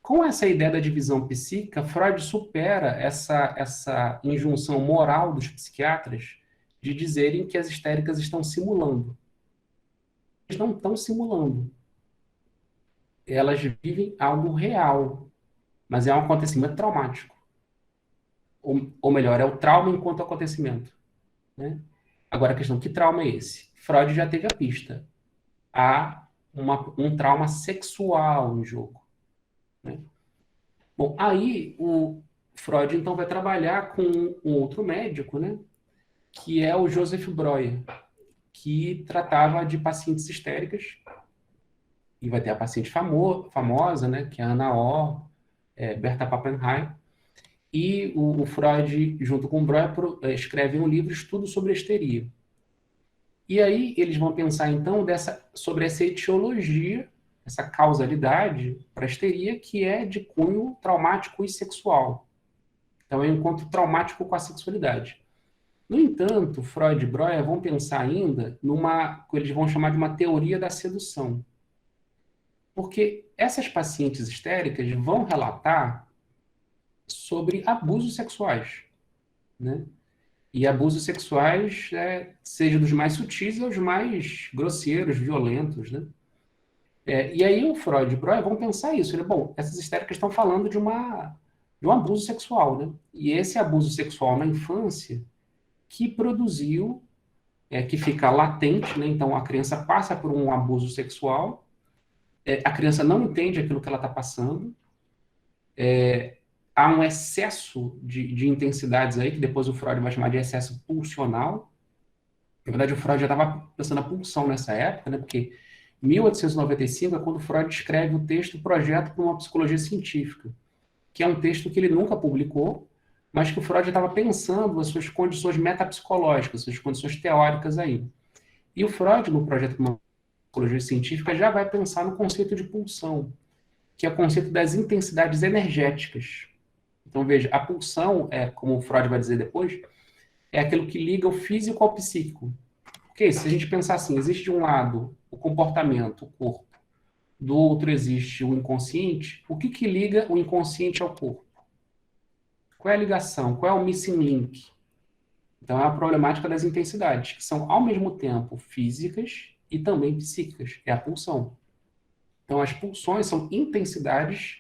Com essa ideia da divisão psíquica, Freud supera essa injunção moral dos psiquiatras de dizerem que as histéricas estão simulando. Elas não estão simulando. Elas vivem algo real, mas é um acontecimento traumático. Ou melhor, é o trauma enquanto acontecimento, né? Agora a questão, que trauma é esse? Freud já teve a pista. Há um trauma sexual em jogo, né? Bom, aí o Freud então vai trabalhar com um outro médico, né? Que é o Joseph Breuer, que tratava de pacientes histéricas. E vai ter a paciente famosa, né? Que é a Anna O, Berta Pappenheim. E o Freud, junto com o Breuer, escreve um livro, Estudo sobre a Histeria. E aí eles vão pensar, então, sobre essa etiologia, essa causalidade para a histeria, que é de cunho traumático e sexual. Então, é um encontro traumático com a sexualidade. No entanto, Freud e Breuer vão pensar ainda que eles vão chamar de uma teoria da sedução. Porque essas pacientes histéricas vão relatar sobre abusos sexuais, né? E abusos sexuais, seja dos mais sutis aos mais grosseiros, violentos, né? E aí o Freud e o Breuer vão pensar isso, né? Bom, essas histéricas estão falando de um abuso sexual, né? E esse abuso sexual na infância que produziu, que fica latente, né? Então a criança passa por um abuso sexual, a criança não entende aquilo que ela está passando, há um excesso de intensidades aí, que depois o Freud vai chamar de excesso pulsional. Na verdade, o Freud já estava pensando na pulsão nessa época, né? Porque 1895 é quando Freud escreve o texto Projeto para uma Psicologia Científica, que é um texto que ele nunca publicou, mas que o Freud estava pensando as suas condições metapsicológicas, suas condições teóricas aí. E o Freud, no projeto de psicologia científica, já vai pensar no conceito de pulsão, que é o conceito das intensidades energéticas. Então, veja, a pulsão, como o Freud vai dizer depois, é aquilo que liga o físico ao psíquico. Porque se a gente pensar assim, existe de um lado o comportamento, o corpo, do outro existe o inconsciente, o que liga o inconsciente ao corpo? Qual é a ligação? Qual é o missing link? Então, é a problemática das intensidades, que são, ao mesmo tempo, físicas e também psíquicas. É a pulsão. Então, as pulsões são intensidades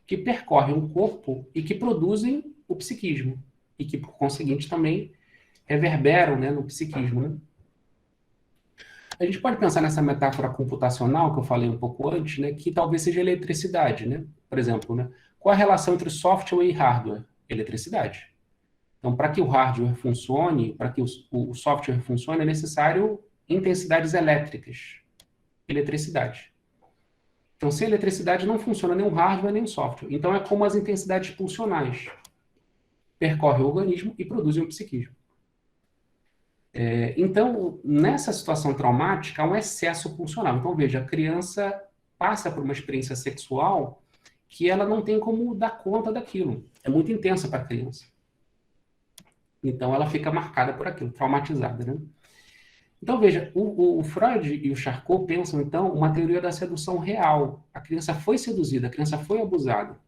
que percorrem o corpo e que produzem o psiquismo. E que, por conseguinte, também reverberam, né, no psiquismo. Né? A gente pode pensar nessa metáfora computacional, que eu falei um pouco antes, né, que talvez seja eletricidade. Né? Por exemplo, né, qual a relação entre software e hardware? Eletricidade. Então, para que o hardware funcione, para que o software funcione, é necessário intensidades elétricas. Eletricidade. Então, sem eletricidade não funciona nem o hardware nem o software. Então, é como as intensidades pulsionais. Percorrem o organismo e produzem o psiquismo. Então, nessa situação traumática, há um excesso pulsional. Então, veja, a criança passa por uma experiência sexual que ela não tem como dar conta daquilo. É muito intensa para a criança. Então, ela fica marcada por aquilo, traumatizada, né? Então, veja, o Freud e o Charcot pensam, então, uma teoria da sedução real. A criança foi seduzida, a criança foi abusada.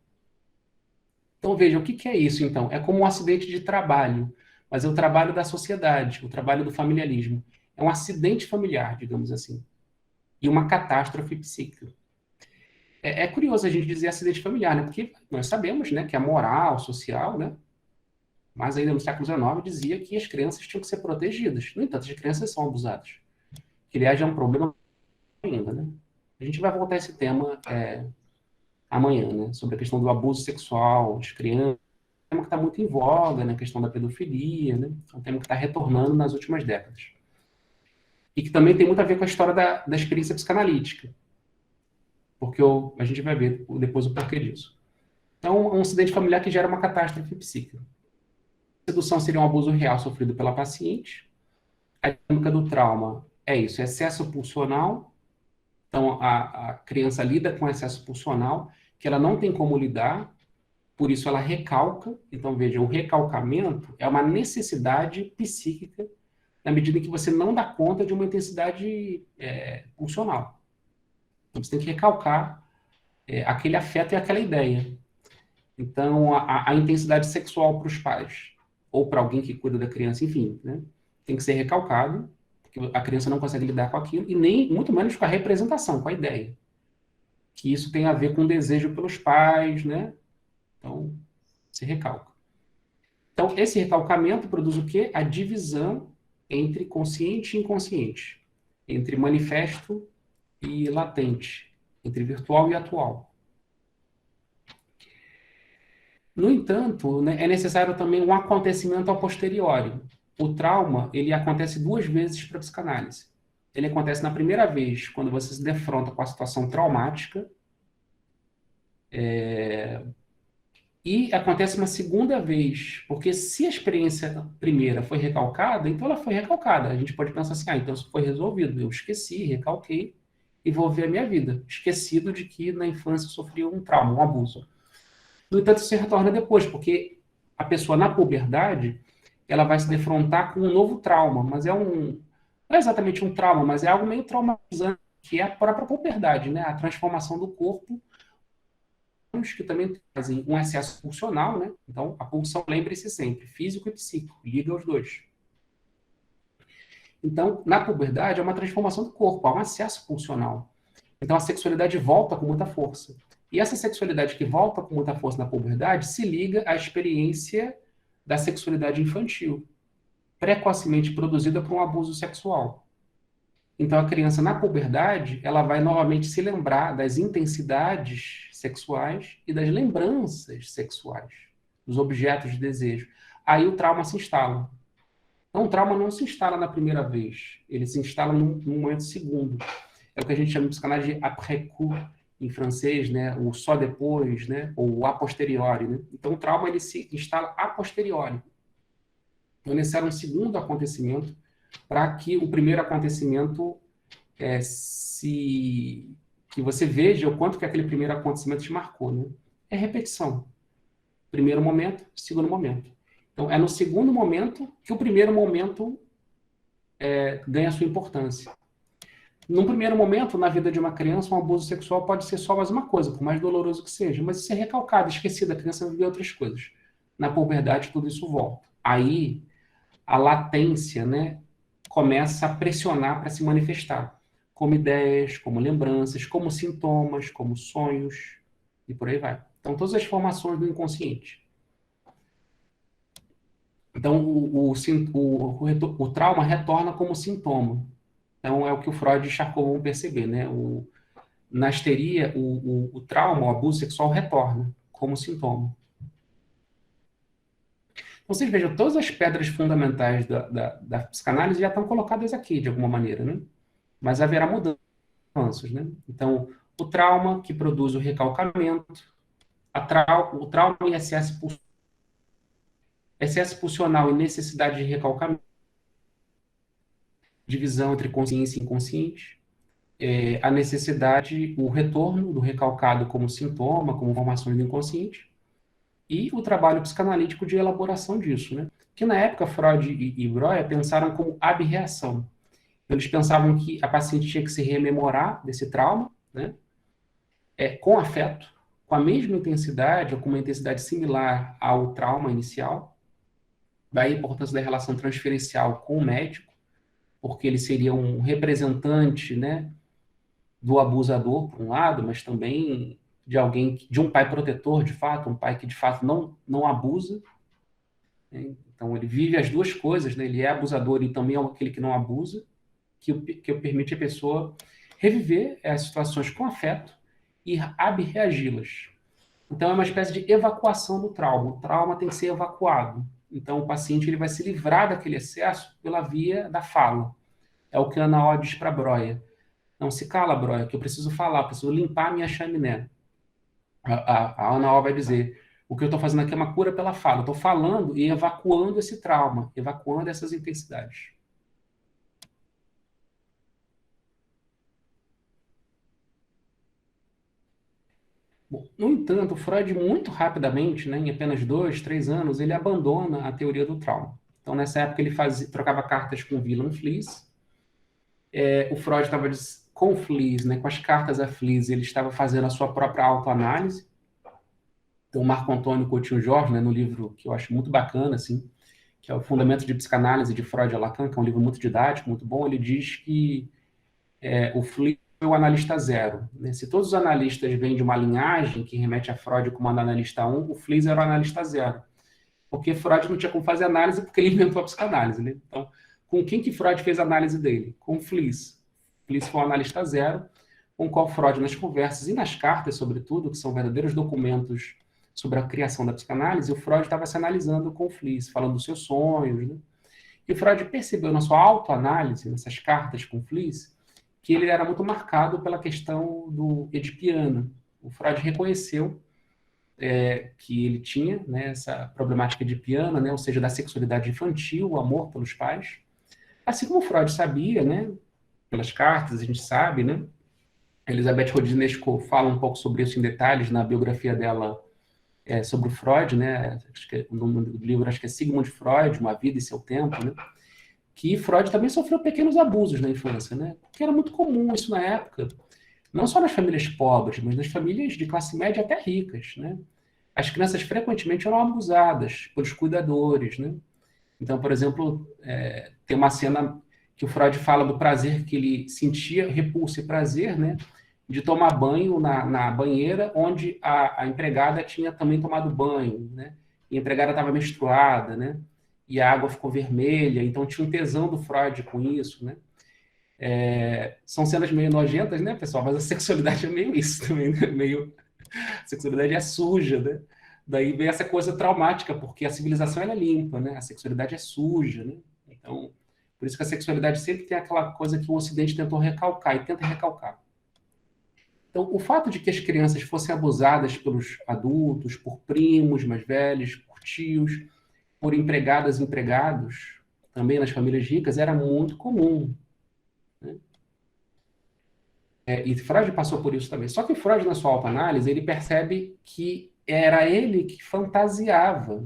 Então, veja, o que é isso, então? É como um acidente de trabalho, mas é o trabalho da sociedade, o trabalho do familiarismo. É um acidente familiar, digamos assim, e uma catástrofe psíquica. É curioso a gente dizer acidente familiar, né? Porque nós sabemos, né, que a moral social, né, mas ainda no século XIX dizia que as crianças tinham que ser protegidas. No entanto, as crianças são abusadas. Que, aliás, é um problema ainda, né? A gente vai voltar a esse tema amanhã, né? Sobre a questão do abuso sexual das crianças. É um tema que está muito em voga, né? A questão da pedofilia, né? É um tema que está retornando nas últimas décadas. E que também tem muito a ver com a história da experiência psicanalítica. Porque a gente vai ver depois o porquê disso. Então, é um acidente familiar que gera uma catástrofe psíquica. Sedução seria um abuso real sofrido pela paciente. A dinâmica do trauma é isso, é excesso pulsional. Então, a criança lida com excesso pulsional, que ela não tem como lidar, por isso ela recalca. Então, veja, o recalcamento é uma necessidade psíquica, na medida em que você não dá conta de uma intensidade pulsional. Então, você tem que recalcar aquele afeto e aquela ideia. Então, a intensidade sexual para os pais, ou para alguém que cuida da criança, enfim, né? Tem que ser recalcado, porque a criança não consegue lidar com aquilo, e nem, muito menos com a representação, com a ideia. Que isso tem a ver com o desejo pelos pais, né? Então, se recalca. Então, esse recalcamento produz o quê? A divisão entre consciente e inconsciente, entre manifesto e latente, entre virtual e atual. No entanto, né, é necessário também um acontecimento a posteriori. O trauma, ele acontece 2 vezes para a psicanálise. Ele acontece na primeira vez, quando você se defronta com a situação traumática, e acontece uma segunda vez, porque se a experiência primeira foi recalcada, então ela foi recalcada. A gente pode pensar assim, então isso foi resolvido, eu esqueci, recalquei, e vou ver a minha vida, esquecido de que na infância sofri um trauma, um abuso. No entanto, isso se retorna depois, porque a pessoa, na puberdade, ela vai se defrontar com um novo trauma, mas não é exatamente um trauma, mas é algo meio traumatizante, que é a própria puberdade, né? A transformação do corpo, que também trazem um excesso pulsional, né? Então, a pulsão, lembre-se sempre, físico e psíquico, liga os dois. Então, na puberdade, é uma transformação do corpo, há um excesso pulsional. Então, a sexualidade volta com muita força. E essa sexualidade que volta com muita força na puberdade se liga à experiência da sexualidade infantil, precocemente produzida por um abuso sexual. Então, a criança, na puberdade, ela vai novamente se lembrar das intensidades sexuais e das lembranças sexuais, dos objetos de desejo. Aí o trauma se instala. Então, o trauma não se instala na primeira vez, ele se instala num momento segundo. É o que a gente chama de psicanálise de après-coup. em francês, né, o só depois, né, ou o a posteriori, né? Então, o trauma ele se instala a posteriori. Então, necessário um segundo acontecimento para que o primeiro acontecimento que você veja o quanto que aquele primeiro acontecimento te marcou, né? É repetição. Primeiro momento, segundo momento. Então, é no segundo momento que o primeiro momento ganha a sua importância. Num primeiro momento, na vida de uma criança, um abuso sexual pode ser só mais uma coisa, por mais doloroso que seja, mas isso é recalcado, esquecido, a criança vive outras coisas. Na puberdade, tudo isso volta. Aí, a latência, né, começa a pressionar para se manifestar, como ideias, como lembranças, como sintomas, como sonhos, e por aí vai. Então, todas as formações do inconsciente. Então, o trauma retorna como sintoma. Então, é o que o Freud e Charcot vão perceber, né? Na histeria, o trauma, o abuso sexual retorna como sintoma. Então, vocês vejam, todas as pedras fundamentais da psicanálise já estão colocadas aqui, de alguma maneira, né? Mas haverá mudanças, né? Então, o trauma que produz o recalcamento, o trauma e excesso pulsional e necessidade de recalcamento, divisão entre consciência e inconsciente, a necessidade, o retorno do recalcado como sintoma, como formações do inconsciente, e o trabalho psicanalítico de elaboração disso, né? Que na época Freud e Breuer pensaram como abreação. Eles pensavam que a paciente tinha que se rememorar desse trauma, né? Com afeto, com a mesma intensidade, ou com uma intensidade similar ao trauma inicial. Daí a importância da relação transferencial com o médico, porque ele seria um representante, né, do abusador, por um lado, mas também de alguém, de um pai protetor, de fato, um pai que de fato não abusa. Né? Então ele vive as duas coisas, né? Ele é abusador e também é aquele que não abusa, que permite a pessoa reviver as situações com afeto e abreagi-las. Então é uma espécie de evacuação do trauma. O trauma tem que ser evacuado. Então o paciente ele vai se livrar daquele excesso pela via da fala. É o que a Ana O diz para a Breuer. Não se cala, Breuer, que eu preciso falar, preciso limpar a minha chaminé. A Ana O vai dizer, o que eu estou fazendo aqui é uma cura pela fala. Eu estou falando e evacuando esse trauma, evacuando essas intensidades. Bom, no entanto, Freud, muito rapidamente, né, em apenas 2, 3 anos, ele abandona a teoria do trauma. Então, nessa época, ele trocava cartas com Wilhelm Fliess. O Freud estava com Fliess, né, com as cartas a Fliess, ele estava fazendo a sua própria autoanálise. Então, Marco Antônio Coutinho Jorge, né, no livro que eu acho muito bacana, assim, que é o Fundamento de Psicanálise de Freud e Lacan, que é um livro muito didático, muito bom, ele diz que o Fliess foi o analista zero. Né? Se todos os analistas vêm de uma linhagem que remete a Freud como analista 1, o Fliess era o analista zero. Porque Freud não tinha como fazer análise porque ele inventou a psicanálise. Né? Então, com quem que Freud fez a análise dele? Com o Fliess. Fliess foi o analista zero, com o qual Freud, nas conversas e nas cartas, sobretudo, que são verdadeiros documentos sobre a criação da psicanálise, o Freud estava se analisando com o Fliess, falando dos seus sonhos. Né? E Freud percebeu na sua autoanálise, nessas cartas com o Fliess, que ele era muito marcado pela questão do edipiana. O Freud reconheceu que ele tinha, né, essa problemática edipiana, né, ou seja, da sexualidade infantil, o amor pelos pais. Assim como Freud sabia, né, pelas cartas, a gente sabe, né, Elizabeth Rodinesco fala um pouco sobre isso em detalhes na biografia dela sobre o Freud, né, acho que o nome do livro acho que é Sigmund Freud, Uma Vida e Seu Tempo, né, que Freud também sofreu pequenos abusos na infância, né? Porque era muito comum isso na época, não só nas famílias pobres, mas nas famílias de classe média até ricas, né? As crianças frequentemente eram abusadas pelos cuidadores, né? Então, por exemplo, tem uma cena que o Freud fala do prazer que ele sentia, repulsa e prazer, né? De tomar banho na banheira onde a empregada tinha também tomado banho, né? E a empregada estava menstruada, né? E a água ficou vermelha, então tinha um tesão do Freud com isso, né? São cenas meio nojentas, né, pessoal? Mas a sexualidade é meio isso também, né? A sexualidade é suja, né? Daí vem essa coisa traumática, porque a civilização ela é limpa, né? A sexualidade é suja, né? Então, por isso que a sexualidade sempre tem aquela coisa que o Ocidente tentou recalcar e tenta recalcar. Então, o fato de que as crianças fossem abusadas pelos adultos, por primos mais velhos, por tios, por empregadas e empregados, também nas famílias ricas, era muito comum. Né? E Freud passou por isso também. Só que Freud, na sua autoanálise, ele percebe que era ele que fantasiava,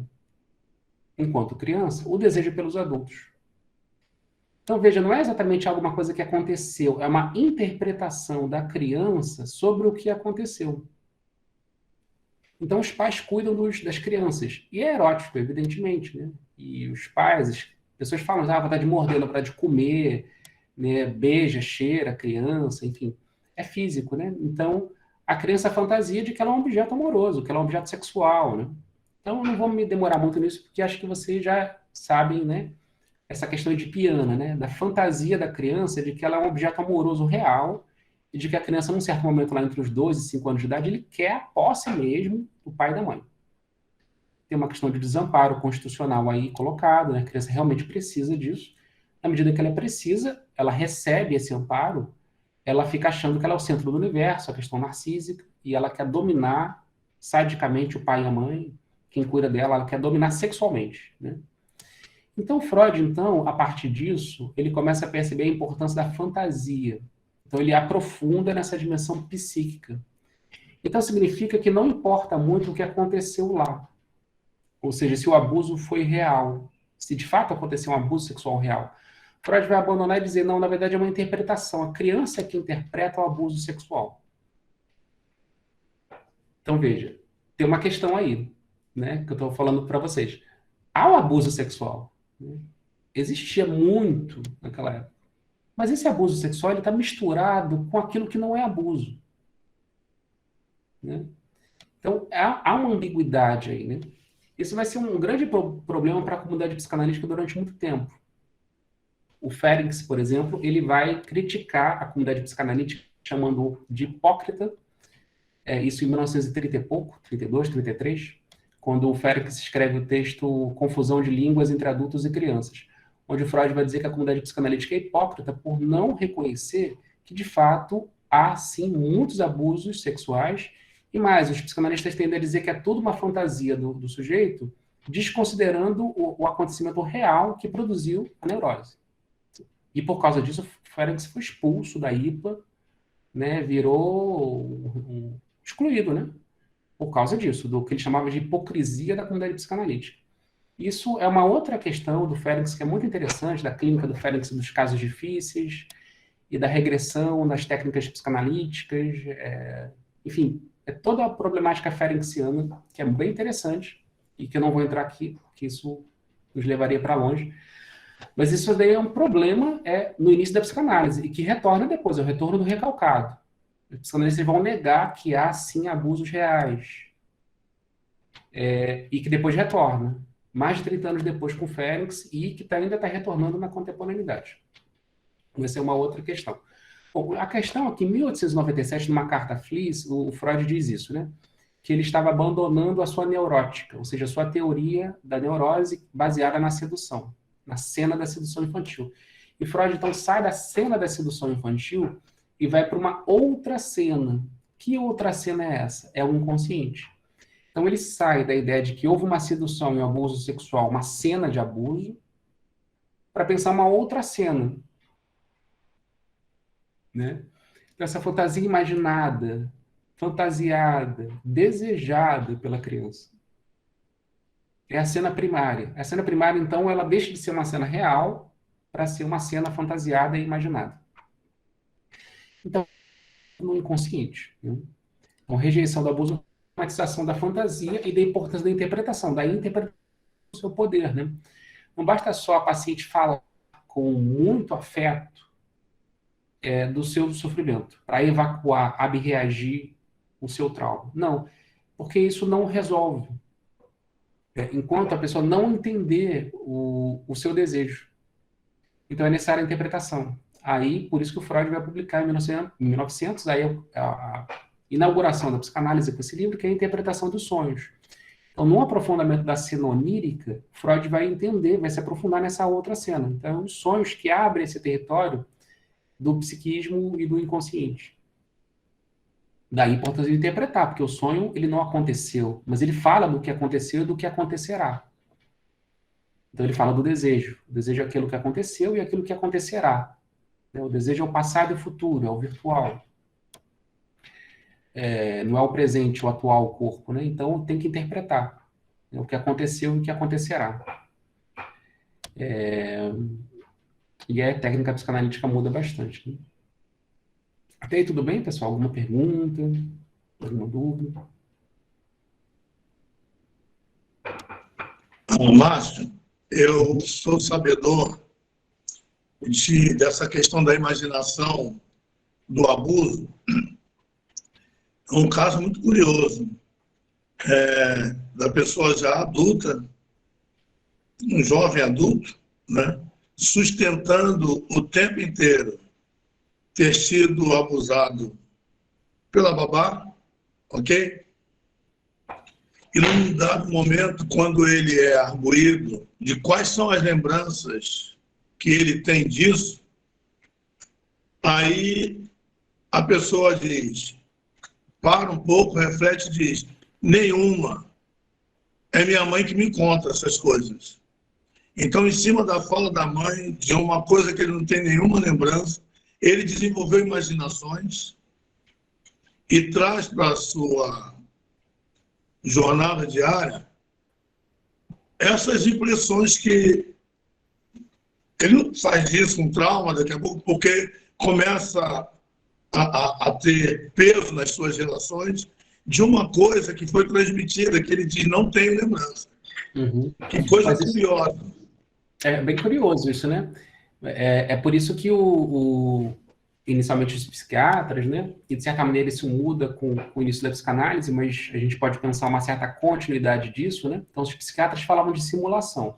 enquanto criança, o desejo pelos adultos. Então, veja, não é exatamente alguma coisa que aconteceu, é uma interpretação da criança sobre o que aconteceu. Então, os pais cuidam das crianças. E é erótico, evidentemente, né? E os pais, as pessoas falam, vontade de morder, vontade de comer, né? Beija, cheira a criança, enfim. É físico, né? Então, a criança fantasia de que ela é um objeto amoroso, que ela é um objeto sexual, né? Então, eu não vou me demorar muito nisso, porque acho que vocês já sabem, né? Essa questão de Piana, né? Da fantasia da criança de que ela é um objeto amoroso real e de que a criança, num certo momento, lá entre os 12 e 5 anos de idade, ele quer a posse mesmo do pai e da mãe. Tem uma questão de desamparo constitucional aí colocado, né? A criança realmente precisa disso. Na medida que ela precisa, ela recebe esse amparo, ela fica achando que ela é o centro do universo, a questão narcísica, e ela quer dominar sadicamente o pai e a mãe, quem cuida dela, ela quer dominar sexualmente, né? Então, Freud, então, a partir disso, ele começa a perceber a importância da fantasia. Então, ele aprofunda nessa dimensão psíquica. Então, significa que não importa muito o que aconteceu lá. Ou seja, se o abuso foi real, se de fato aconteceu um abuso sexual real. Freud vai abandonar e dizer, não, na verdade é uma interpretação. A criança é que interpreta o abuso sexual. Então, veja, tem uma questão aí, né, que eu estou falando para vocês. Há o abuso sexual. Existia muito naquela época. Mas esse abuso sexual está misturado com aquilo que não é abuso. Né? Então, há uma ambiguidade aí. Né? Isso vai ser um grande problema para a comunidade psicanalítica durante muito tempo. O Ferencz, por exemplo, ele vai criticar a comunidade psicanalítica, chamando de hipócrita, isso em 1930 e pouco, 32, 33, quando o Ferencz escreve o texto Confusão de Línguas entre Adultos e Crianças, onde o Freud vai dizer que a comunidade psicanalítica é hipócrita por não reconhecer que, de fato, há, sim, muitos abusos sexuais, e mais, os psicanalistas tendem a dizer que é tudo uma fantasia do sujeito, desconsiderando o acontecimento real que produziu a neurose. E, por causa disso, o Ferencz foi expulso da IPA, né, virou excluído, né? Por causa disso, do que ele chamava de hipocrisia da comunidade psicanalítica. Isso é uma outra questão do Ferencz que é muito interessante, da clínica do Ferencz dos casos difíceis e da regressão das técnicas psicanalíticas, enfim, é toda a problemática ferenciana que é bem interessante e que eu não vou entrar aqui, porque isso nos levaria para longe. Mas isso daí é um problema no início da psicanálise e que retorna depois, é o retorno do recalcado. Os psicanalistas vão negar que há, sim, abusos reais e que depois retorna. Mais de 30 anos depois com o Ferencz e que ainda está retornando na contemporaneidade. Essa é uma outra questão. Bom, a questão é que em 1897, numa carta a Fliess, o Freud diz isso, né? Que ele estava abandonando a sua neurótica, ou seja, a sua teoria da neurose baseada na sedução, na cena da sedução infantil. E Freud, então, sai da cena da sedução infantil e vai para uma outra cena. Que outra cena é essa? É o inconsciente. Então, ele sai da ideia de que houve uma sedução e um abuso sexual, uma cena de abuso, para pensar uma outra cena. Né? Então, essa fantasia imaginada, fantasiada, desejada pela criança. É a cena primária. A cena primária, então, ela deixa de ser uma cena real para ser uma cena fantasiada e imaginada. Então, no inconsciente. Né? Então, rejeição do abuso, automatização da fantasia e da importância da interpretação, da interpretação do seu poder. Né? Não basta só a paciente falar com muito afeto do seu sofrimento, para evacuar, abreagir o seu trauma. Não, porque isso não resolve. Enquanto a pessoa não entender o seu desejo. Então é necessária a interpretação. Aí, por isso que o Freud vai publicar em 1900 aí a inauguração da psicanálise com esse livro, que é a interpretação dos sonhos. Então, no aprofundamento da cena onírica, Freud vai entender, vai se aprofundar nessa outra cena. Então, os sonhos que abrem esse território do psiquismo e do inconsciente. Daí a importância de interpretar, porque o sonho, ele não aconteceu, mas ele fala do que aconteceu e do que acontecerá. Então ele fala do desejo. O desejo é aquilo que aconteceu e aquilo que acontecerá. O desejo é o passado e o futuro, é o virtual. Não é o presente, o atual corpo, né? Então tem que interpretar o que aconteceu e o que acontecerá. E a técnica psicanalítica muda bastante, né? Até aí tudo bem, pessoal? Alguma pergunta? Alguma dúvida? Márcio, eu sou sabedor dessa questão da imaginação, do abuso. É um caso muito curioso, da pessoa já adulta, um jovem adulto, né, sustentando o tempo inteiro ter sido abusado pela babá, ok? E num dado momento, quando ele é arguído de quais são as lembranças que ele tem disso, aí a pessoa diz, para um pouco, reflete e diz, nenhuma. É minha mãe que me conta essas coisas. Então, em cima da fala da mãe, de uma coisa que ele não tem nenhuma lembrança, ele desenvolveu imaginações e traz para a sua jornada diária essas impressões que ele não faz disso um trauma daqui a pouco, porque começa a ter peso nas suas relações de uma coisa que foi transmitida, que ele diz, não tenho lembrança. Uhum. Que coisa Mas isso curiosa. é bem curioso isso, né? É por isso que inicialmente os psiquiatras, né? E de certa maneira isso muda com o início da psicanálise, mas a gente pode pensar uma certa continuidade disso, né? Então os psiquiatras falavam de simulação.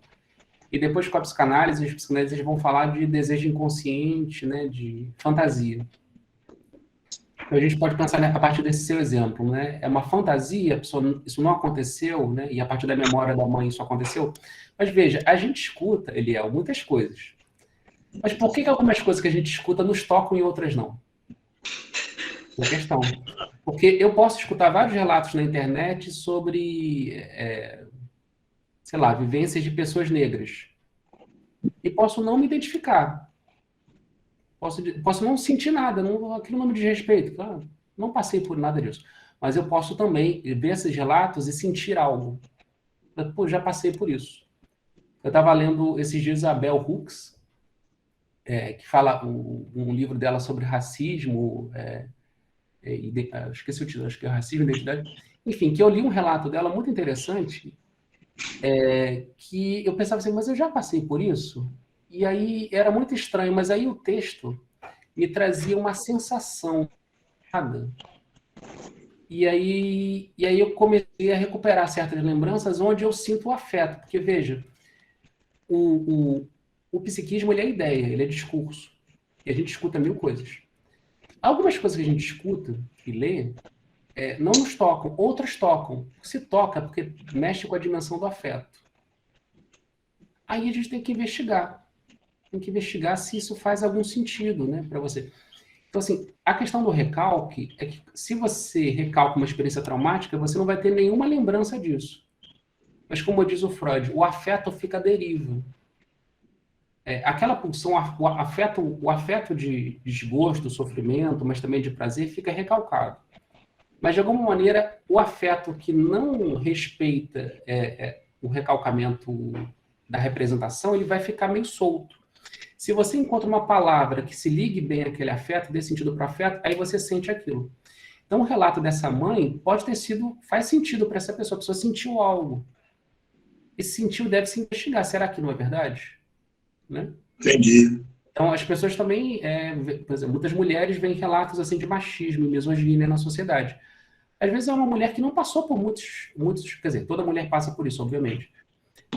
E depois com a psicanálise, os psicanalistas vão falar de desejo inconsciente, né? De fantasia. Então, a gente pode pensar, né, a partir desse seu exemplo, né? É uma fantasia, isso não aconteceu, né? E a partir da memória da mãe isso aconteceu. Mas veja, a gente escuta, Eliel, muitas coisas. Mas por que algumas coisas que a gente escuta nos tocam e outras não? É a questão. Porque eu posso escutar vários relatos na internet sobre, sei lá, vivências de pessoas negras. E posso não me identificar. Posso não sentir nada, aquilo não me diz respeito. Claro, não passei por nada disso. Mas eu posso também ver esses relatos e sentir algo. Pô, já passei por isso. Eu estava lendo esses dias a Bell Hooks, que fala um livro dela sobre racismo, esqueci o título, acho que é Racismo e Identidade. Enfim, que eu li um relato dela muito interessante, que eu pensava assim, mas eu já passei por isso? E aí era muito estranho, mas aí o texto me trazia uma sensação, sabe? E aí eu comecei a recuperar certas lembranças onde eu sinto o afeto, porque veja, o psiquismo ele é ideia, ele é discurso, e a gente escuta mil coisas. Algumas coisas que a gente escuta e lê não nos tocam, outras tocam. Se toca porque mexe com a dimensão do afeto. Aí a gente tem que investigar. Tem que investigar se isso faz algum sentido, né, para você. Então, assim, a questão do recalque é que se você recalca uma experiência traumática, você não vai ter nenhuma lembrança disso. Mas, como diz o Freud, o afeto fica à deriva. Aquela pulsão, o afeto de desgosto, sofrimento, mas também de prazer, fica recalcado. Mas, de alguma maneira, o afeto que não respeita o recalcamento da representação, ele vai ficar meio solto. Se você encontra uma palavra que se ligue bem àquele afeto, dê sentido para o afeto, aí você sente aquilo. Então, o relato dessa mãe pode ter faz sentido para essa pessoa. A pessoa sentiu algo. Esse sentiu deve se investigar. Será que não é verdade? Né? Entendi. Então, as pessoas também, por exemplo, muitas mulheres veem relatos assim de machismo e misoginia na sociedade. Às vezes é uma mulher que não passou por muitos, quer dizer, toda mulher passa por isso, obviamente.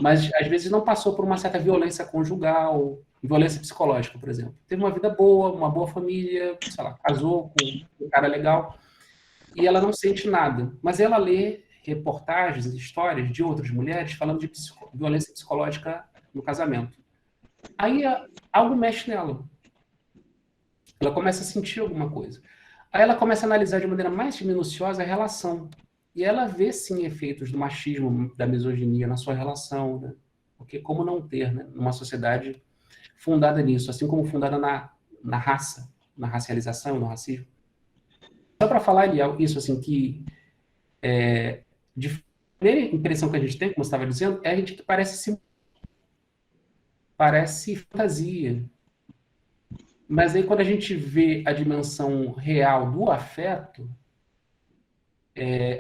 Mas às vezes não passou por uma certa violência conjugal, violência psicológica, por exemplo. Teve uma vida boa, uma boa família, sei lá, casou com um cara legal, e ela não sente nada. Mas ela lê reportagens, histórias de outras mulheres falando de violência psicológica no casamento. Aí algo mexe nela. Ela começa a sentir alguma coisa. Aí ela começa a analisar de maneira mais minuciosa a relação. E ela vê, sim, efeitos do machismo, da misoginia na sua relação, né? Porque como não ter, né, numa sociedade fundada nisso, assim como fundada na raça, na racialização, no racismo. Só para falar, Eliel, isso assim, que de primeira impressão que a gente tem, como você estava dizendo, é a gente que parece fantasia. Mas aí quando a gente vê a dimensão real do afeto,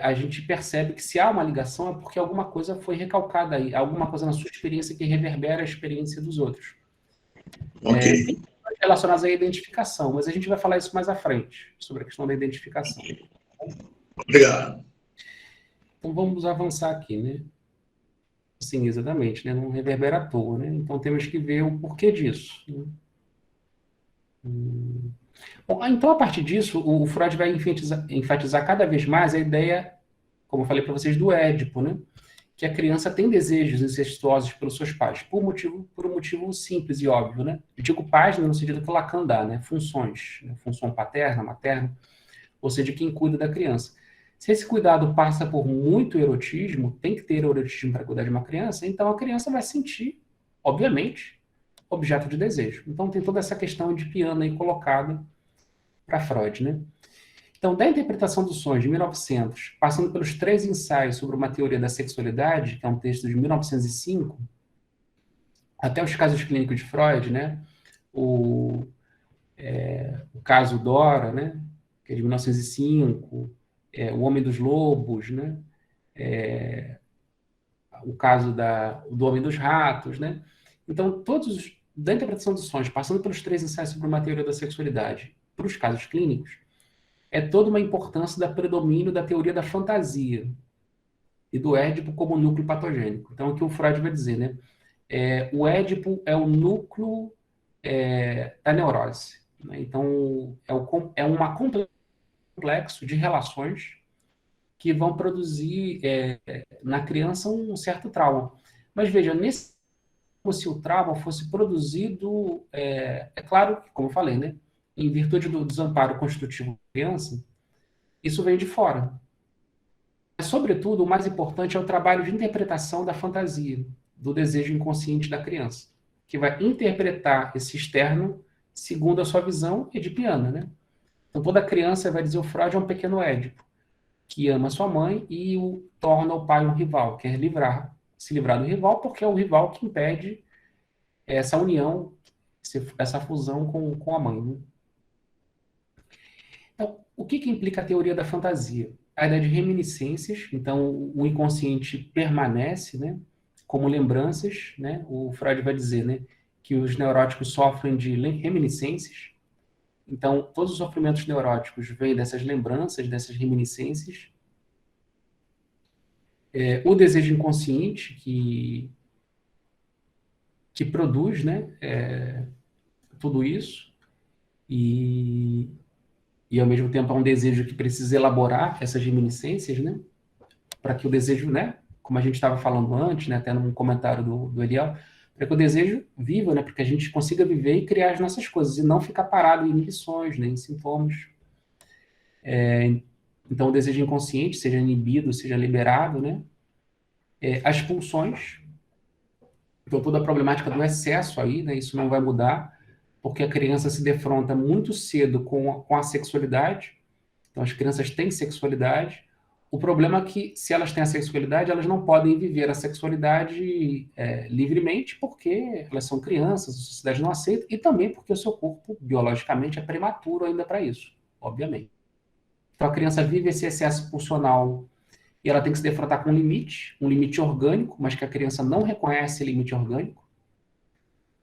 a gente percebe que se há uma ligação é porque alguma coisa foi recalcada aí, alguma coisa na sua experiência que reverbera a experiência dos outros. Ok. Relacionadas à identificação, mas a gente vai falar isso mais à frente, sobre a questão da identificação. Obrigado. Então vamos avançar aqui, né? Sim, exatamente, né? Não reverbera à toa, né? Então temos que ver o porquê disso, né? Bom, então, a partir disso, o Freud vai enfatizar cada vez mais a ideia, como eu falei para vocês, do Édipo, né? Que a criança tem desejos incestuosos pelos seus pais, por um motivo simples e óbvio, né? Eu digo pais no sentido que Lacan dá, né? Funções, né? Função paterna, materna, ou seja, quem cuida da criança. Se esse cuidado passa por muito erotismo, tem que ter erotismo para cuidar de uma criança, então a criança vai sentir, obviamente, objeto de desejo. Então tem toda essa questão de piano aí colocada para Freud, né? Então, da interpretação dos sonhos de 1900, passando pelos 3 ensaios sobre uma teoria da sexualidade, que é um texto de 1905, até os casos clínicos de Freud, né? O caso Dora, né? Que é de 1905, o Homem dos Lobos, né? O caso do Homem dos Ratos, né? Então, da interpretação dos sonhos, passando pelos 3 ensaios sobre uma teoria da sexualidade, para os casos clínicos, é toda uma importância da predomínio da teoria da fantasia e do Édipo como núcleo patogênico. Então, o que o Freud vai dizer, né? O Édipo é o núcleo da neurose, né? Então, é um complexo de relações que vão produzir na criança um certo trauma. Mas veja, como se o trauma fosse produzido, claro, como eu falei, né? Em virtude do desamparo constitutivo da criança, isso vem de fora. Mas, sobretudo, o mais importante é o trabalho de interpretação da fantasia, do desejo inconsciente da criança, que vai interpretar esse externo segundo a sua visão edipiana, né? Então, toda criança, vai dizer o Freud, é um pequeno Édipo, que ama sua mãe e torna o pai um rival, quer se livrar do rival, porque é o rival que impede essa união, essa fusão com a mãe, né? Então, o que implica a teoria da fantasia? A ideia de reminiscências, então o inconsciente permanece, né, como lembranças, né? O Freud vai dizer, né, que os neuróticos sofrem de reminiscências. Então, todos os sofrimentos neuróticos vêm dessas lembranças, dessas reminiscências. O desejo inconsciente que produz, né, tudo isso, e ao mesmo tempo é um desejo que precisa elaborar essas reminiscências, né, para que o desejo, né, como a gente estava falando antes, né, até num comentário do Eliel, para que o desejo viva, né, para que a gente consiga viver e criar as nossas coisas, e não ficar parado em inibições, né, em sintomas. Então, o desejo inconsciente, seja inibido, seja liberado, né, as pulsões. Então, toda a problemática do excesso aí, né, isso não vai mudar, porque a criança se defronta muito cedo com a sexualidade. Então, as crianças têm sexualidade. O problema é que, se elas têm a sexualidade, elas não podem viver a sexualidade livremente, porque elas são crianças, a sociedade não aceita, e também porque o seu corpo, biologicamente, é prematuro ainda para isso, obviamente. Então, a criança vive esse excesso pulsional e ela tem que se defrontar com um limite orgânico, mas que a criança não reconhece limite orgânico,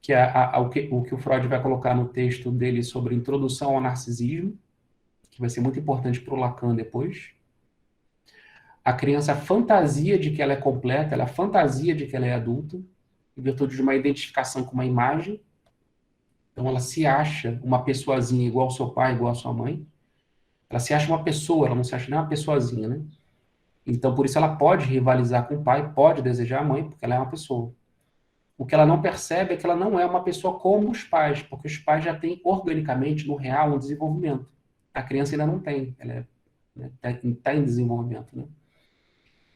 que é o que o Freud vai colocar no texto dele sobre introdução ao narcisismo, que vai ser muito importante para o Lacan depois. A criança fantasia de que ela é completa, ela fantasia de que ela é adulta, em virtude de uma identificação com uma imagem. Então, ela se acha uma pessoazinha igual ao seu pai, igual à sua mãe. Ela se acha uma pessoa, ela não se acha nem uma pessoazinha, né? Então, por isso, ela pode rivalizar com o pai, pode desejar a mãe, porque ela é uma pessoa. O que ela não percebe é que ela não é uma pessoa como os pais, porque os pais já têm organicamente, no real, um desenvolvimento. A criança ainda não tem, ela tá em desenvolvimento, né?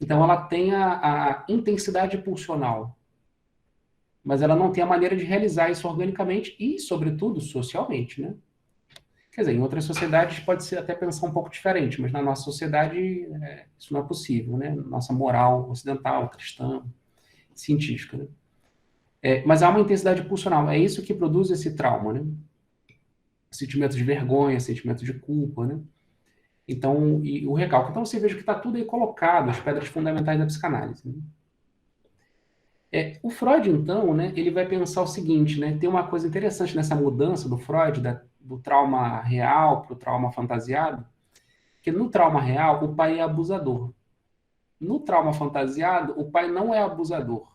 Então, ela tem a intensidade pulsional, mas ela não tem a maneira de realizar isso organicamente e, sobretudo, socialmente, né? Quer dizer, em outras sociedades pode ser até pensar um pouco diferente, mas na nossa sociedade isso não é possível, né? Nossa moral ocidental, cristã, científica, né? Mas há uma intensidade pulsional, é isso que produz esse trauma, né? Sentimento de vergonha, sentimento de culpa, né? Então, e o recalque. Então, você veja que está tudo aí colocado, as pedras fundamentais da psicanálise, né? O Freud, então, né, ele vai pensar o seguinte, né? Tem uma coisa interessante nessa mudança do Freud, do trauma real para o trauma fantasiado, que no trauma real, o pai é abusador. No trauma fantasiado, o pai não é abusador.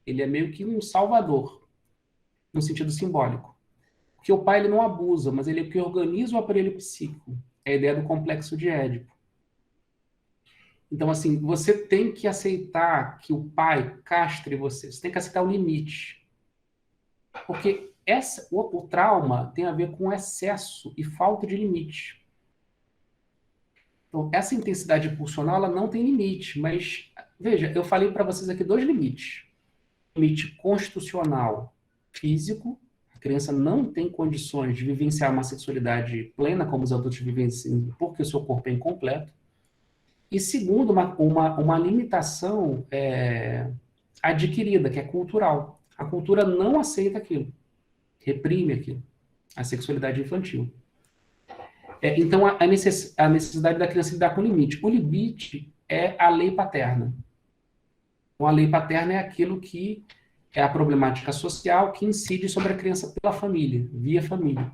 Ele é meio que um salvador, no sentido simbólico. Porque o pai ele não abusa, mas ele é que organiza o aparelho psíquico. É a ideia do complexo de Édipo. Então, assim, você tem que aceitar que o pai castre você. Você tem que aceitar o limite. Porque o trauma tem a ver com excesso e falta de limite. Então, essa intensidade pulsional, ela não tem limite. Mas, veja, eu falei para vocês aqui dois limites. Limite constitucional físico. A criança não tem condições de vivenciar uma sexualidade plena como os adultos vivenciam, porque o seu corpo é incompleto. E segundo, uma limitação adquirida, que é cultural. A cultura não aceita aquilo, reprime aquilo, a sexualidade infantil. Então, a necessidade da criança lidar com o limite. O limite é a lei paterna. Então, a lei paterna é aquilo que é a problemática social que incide sobre a criança pela família, via família.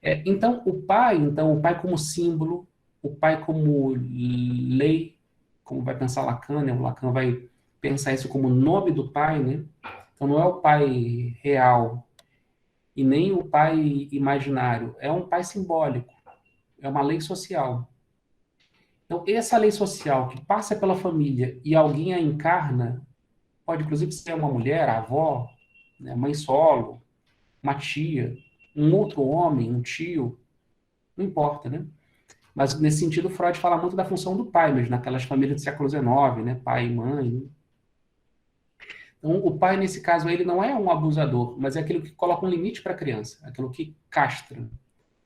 Então, o pai como símbolo, o pai como lei, como vai pensar Lacan, né? O Lacan vai pensar isso como nome do pai, né? Então não é o pai real e nem o pai imaginário, é um pai simbólico, é uma lei social. Então essa lei social que passa pela família e alguém a encarna, pode inclusive ser uma mulher, a avó, né? Mãe solo, uma tia, um outro homem, um tio, não importa, né? Mas, nesse sentido, Freud fala muito da função do pai, mesmo naquelas famílias do século XIX, né? Pai e mãe. Né? Então, o pai, nesse caso, ele não é um abusador, mas é aquele que coloca um limite para a criança, aquilo que castra.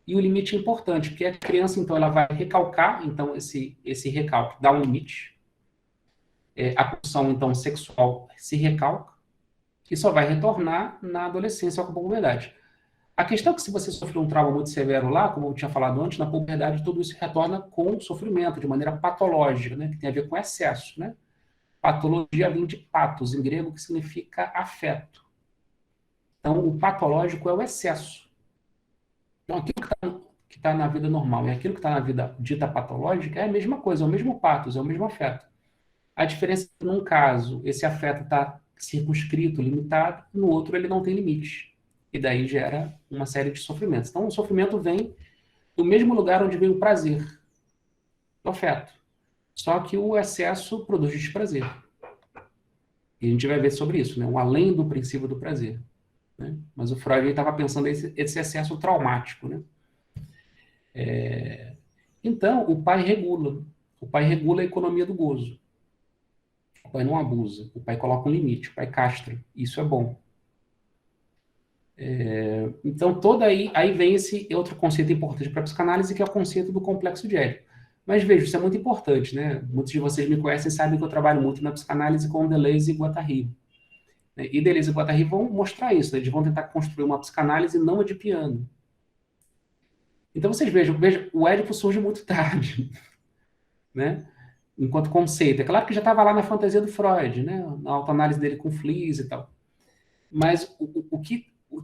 E o limite é importante, porque a criança, então, ela vai recalcar, então, esse recalque dá um limite. A pulsão, então, sexual se recalca, e só vai retornar na adolescência ou com a puberdade. A questão é que se você sofreu um trauma muito severo lá, como eu tinha falado antes, na puberdade tudo isso retorna com sofrimento, de maneira patológica, né? Que tem a ver com excesso, né? Patologia vem de patos, em grego, que significa afeto. Então, o patológico é o excesso. Então, aquilo que tá na vida normal e aquilo que está na vida dita patológica é a mesma coisa, é o mesmo patos, é o mesmo afeto. A diferença é que, num caso, esse afeto está circunscrito, limitado, no outro ele não tem limite. E daí gera uma série de sofrimentos. Então, o sofrimento vem do mesmo lugar onde vem o prazer, o afeto. Só que o excesso produz desprazer. E a gente vai ver sobre isso, né? O além do princípio do prazer. Né? Mas o Freud estava pensando esse excesso traumático. Né? Então, o pai regula. O pai regula a economia do gozo. O pai não abusa. O pai coloca um limite. O pai castra. Isso é bom. Então, aí vem esse outro conceito importante para a psicanálise, que é o conceito do complexo de Édipo. Mas veja, isso é muito importante, né? Muitos de vocês me conhecem e sabem que eu trabalho muito na psicanálise com Deleuze e Guattari. E Deleuze e Guattari vão mostrar isso, né? Eles vão tentar construir uma psicanálise não edipiana. Então, vocês vejam, o Édipo surge muito tarde, né? Enquanto conceito. É claro que já estava lá na fantasia do Freud, né? Na autoanálise dele com Fliess e tal. Mas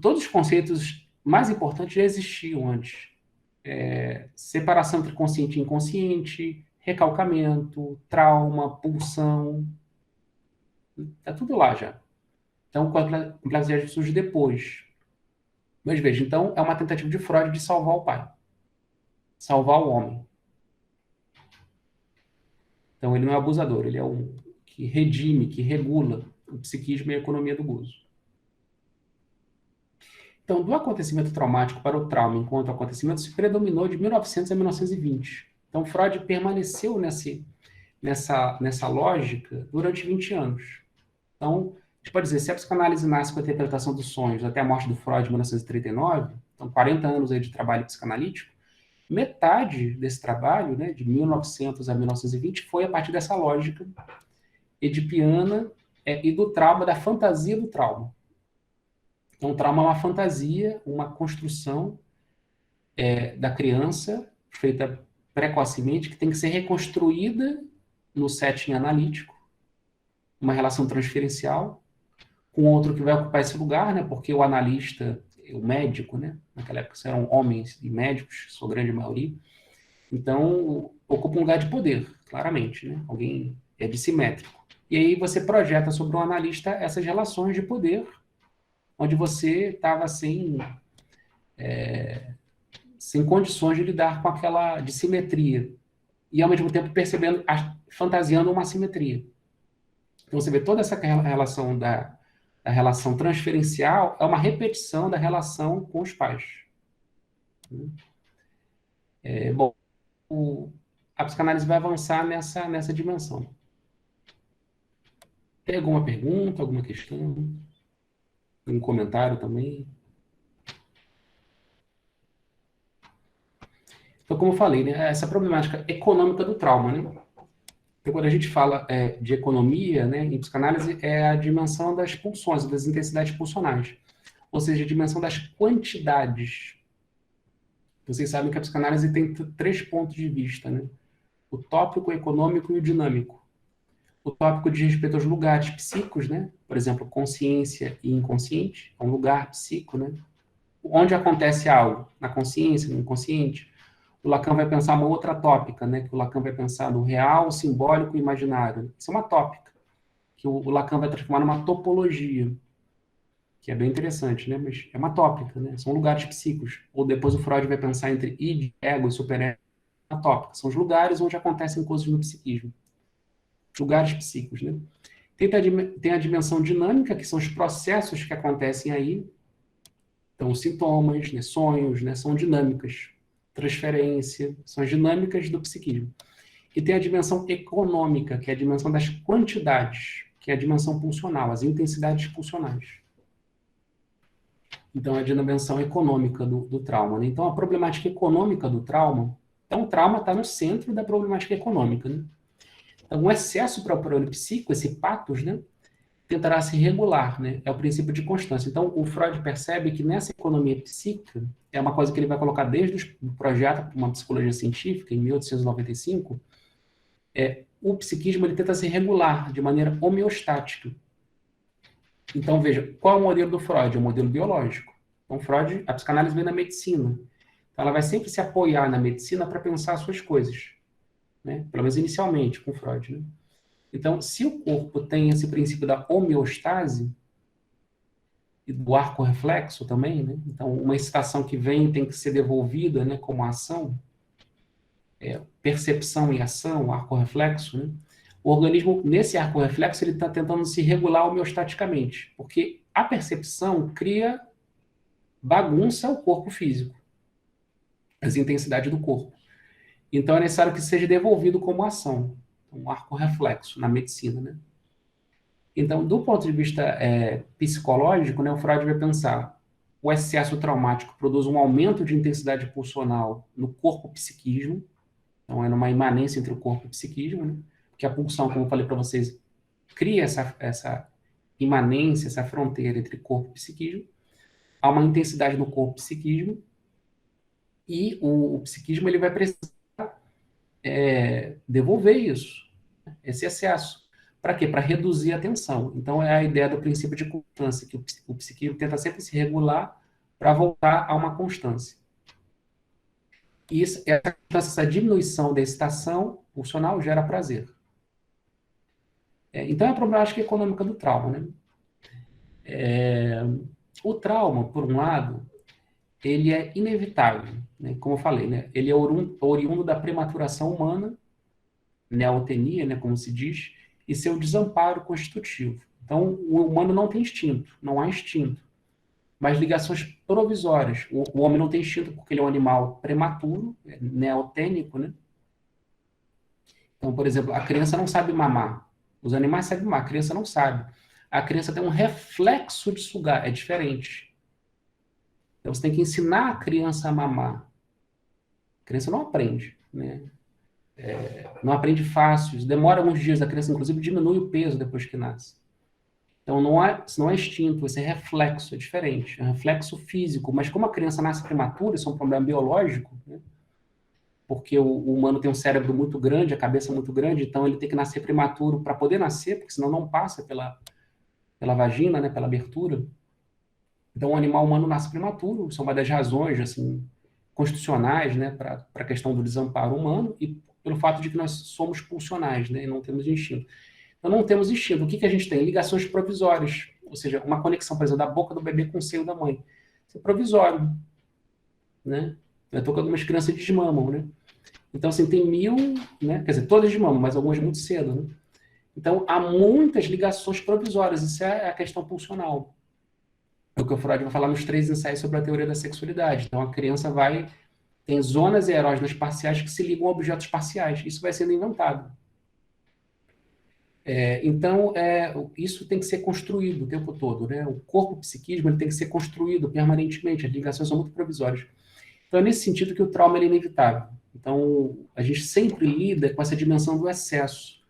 todos os conceitos mais importantes já existiam antes. Separação entre consciente e inconsciente, recalcamento, trauma, pulsão. Está tudo lá já. Então, o complexo de Édipo surge depois. Mas veja, então, é uma tentativa de Freud de salvar o pai. Salvar o homem. Então, ele não é abusador, ele é um que redime, que regula o psiquismo e a economia do gozo. Então, do acontecimento traumático para o trauma enquanto acontecimento, se predominou de 1900 a 1920. Então, Freud permaneceu nessa lógica durante 20 anos. Então, a gente pode dizer, se a psicanálise nasce com a interpretação dos sonhos até a morte do Freud em 1939, então 40 anos aí de trabalho psicanalítico, metade desse trabalho, né, de 1900 a 1920, foi a partir dessa lógica edipiana e do trauma, da fantasia do trauma. Então, o trauma é uma fantasia, uma construção da criança, feita precocemente, que tem que ser reconstruída no setting analítico, uma relação transferencial, com outro que vai ocupar esse lugar, né? Porque o analista, o médico, né? Naquela época eram homens e médicos, sua grande maioria, então ocupa um lugar de poder, claramente, né? Alguém é dissimétrico. E aí você projeta sobre o analista essas relações de poder, onde você estava sem condições de lidar com aquela dissimetria, e ao mesmo tempo percebendo, fantasiando uma assimetria. Então você vê toda essa relação da relação transferencial é uma repetição da relação com os pais. Bom, a psicanálise vai avançar nessa dimensão. Tem alguma pergunta, alguma questão? Um comentário também? Então, como eu falei, né, essa problemática econômica do trauma, né? Então, quando a gente fala de economia, né, em psicanálise, é a dimensão das pulsões, das intensidades pulsionais. Ou seja, a dimensão das quantidades. Vocês sabem que a psicanálise tem 3 pontos de vista, né? O tópico, o econômico e o dinâmico. O tópico diz respeito aos lugares psíquicos, né? Por exemplo, consciência e inconsciente. É um lugar psíquico, né? Onde acontece algo? Na consciência, no inconsciente. O Lacan vai pensar uma outra tópica, né? Que o Lacan vai pensar no real, o simbólico e o imaginário. Isso é uma tópica que o Lacan vai transformar numa topologia, que é bem interessante, né? Mas é uma tópica, né? São lugares psíquicos. Ou depois o Freud vai pensar entre id, ego e superego. É uma tópica. São os lugares onde acontecem coisas no psiquismo. Lugares psíquicos, né? Tem a dimensão dinâmica, que são os processos que acontecem aí. Então, os sintomas, né? Sonhos, né? São dinâmicas. Transferência, são as dinâmicas do psiquismo. E tem a dimensão econômica, que é a dimensão das quantidades, que é a dimensão pulsional, as intensidades pulsionais. Então, é a dimensão econômica do trauma, né? Então, a problemática econômica do trauma, então o trauma está no centro da problemática econômica, né? Então, o excesso para o aparelho psíquico, esse patos, né, tentará se regular, né? É o princípio de constância. Então, o Freud percebe que nessa economia psíquica, é uma coisa que ele vai colocar desde o projeto Uma Psicologia Científica, em 1895, o psiquismo ele tenta se regular de maneira homeostática. Então, veja, qual é o modelo do Freud? É o modelo biológico. Então, Freud, a psicanálise vem na medicina. Então, ela vai sempre se apoiar na medicina para pensar as suas coisas, né? Pelo menos inicialmente, com Freud, né? Então, se o corpo tem esse princípio da homeostase, e do arco reflexo também, né? Então, uma excitação que vem tem que ser devolvida, né, como ação, percepção e ação, arco reflexo, né? O organismo, nesse arco reflexo, ele está tentando se regular homeostaticamente, porque a percepção cria bagunça ao corpo físico, as intensidades do corpo. Então, é necessário que seja devolvido como ação, um arco reflexo na medicina, né? Então, do ponto de vista psicológico, né, o Freud vai pensar o excesso traumático produz um aumento de intensidade pulsional no corpo psiquismo, então é numa imanência entre o corpo e o psiquismo, né? Porque a pulsão, como eu falei para vocês, cria essa imanência, essa fronteira entre corpo e psiquismo, há uma intensidade no corpo psiquismo, e o psiquismo ele vai precisar devolver isso, esse excesso. Para quê? Para reduzir a tensão. Então, é a ideia do princípio de constância, que o psiquismo tenta sempre se regular para voltar a uma constância. E essa diminuição da excitação pulsional gera prazer. Então, é a problemática econômica do trauma, né? O trauma, por um lado, ele é inevitável, né? Como eu falei, né? Ele é oriundo da prematuração humana, neotenia, né? Como se diz, e seu desamparo constitutivo. Então, o humano não tem instinto, não há instinto. mas ligações provisórias. O homem não tem instinto porque ele é um animal prematuro, neotênico, né? Então, por exemplo, a criança não sabe mamar. Os animais sabem mamar, a criança não sabe. A criança tem um reflexo de sugar, é diferente. Então, você tem que ensinar a criança a mamar. A criança não aprende, né? Não aprende fácil, demora alguns dias, a criança, inclusive, diminui o peso depois que nasce. Então, isso não é instinto, esse é reflexo, é diferente. É um reflexo físico, mas como a criança nasce prematura, isso é um problema biológico, né? Porque o humano tem um cérebro muito grande, a cabeça muito grande, então ele tem que nascer prematuro para poder nascer, porque senão não passa pela vagina, né, pela abertura. Então, o animal humano nasce prematuro, isso é uma das razões, assim, constitucionais, né, para a questão do desamparo humano e pelo fato de que nós somos pulsionais, né, e não temos instinto. Então, não temos instinto. O que a gente tem? Ligações provisórias, ou seja, uma conexão, por exemplo, da boca do bebê com o seio da mãe. Isso é provisório, né? Eu estou com algumas crianças que desmamam, né? Então, assim, tem 1000, né? Quer dizer, todas desmamam, mas algumas muito cedo, né? Então, há muitas ligações provisórias. Isso é a questão pulsional. É o que o Freud vai falar nos 3 ensaios sobre a teoria da sexualidade. Então, a criança tem zonas erógenas parciais que se ligam a objetos parciais. Isso vai sendo inventado. Então, isso tem que ser construído o tempo todo, né? O corpo psiquismo ele tem que ser construído permanentemente. As ligações são muito provisórias. Então, é nesse sentido que o trauma é inevitável. Então, a gente sempre lida com essa dimensão do excesso,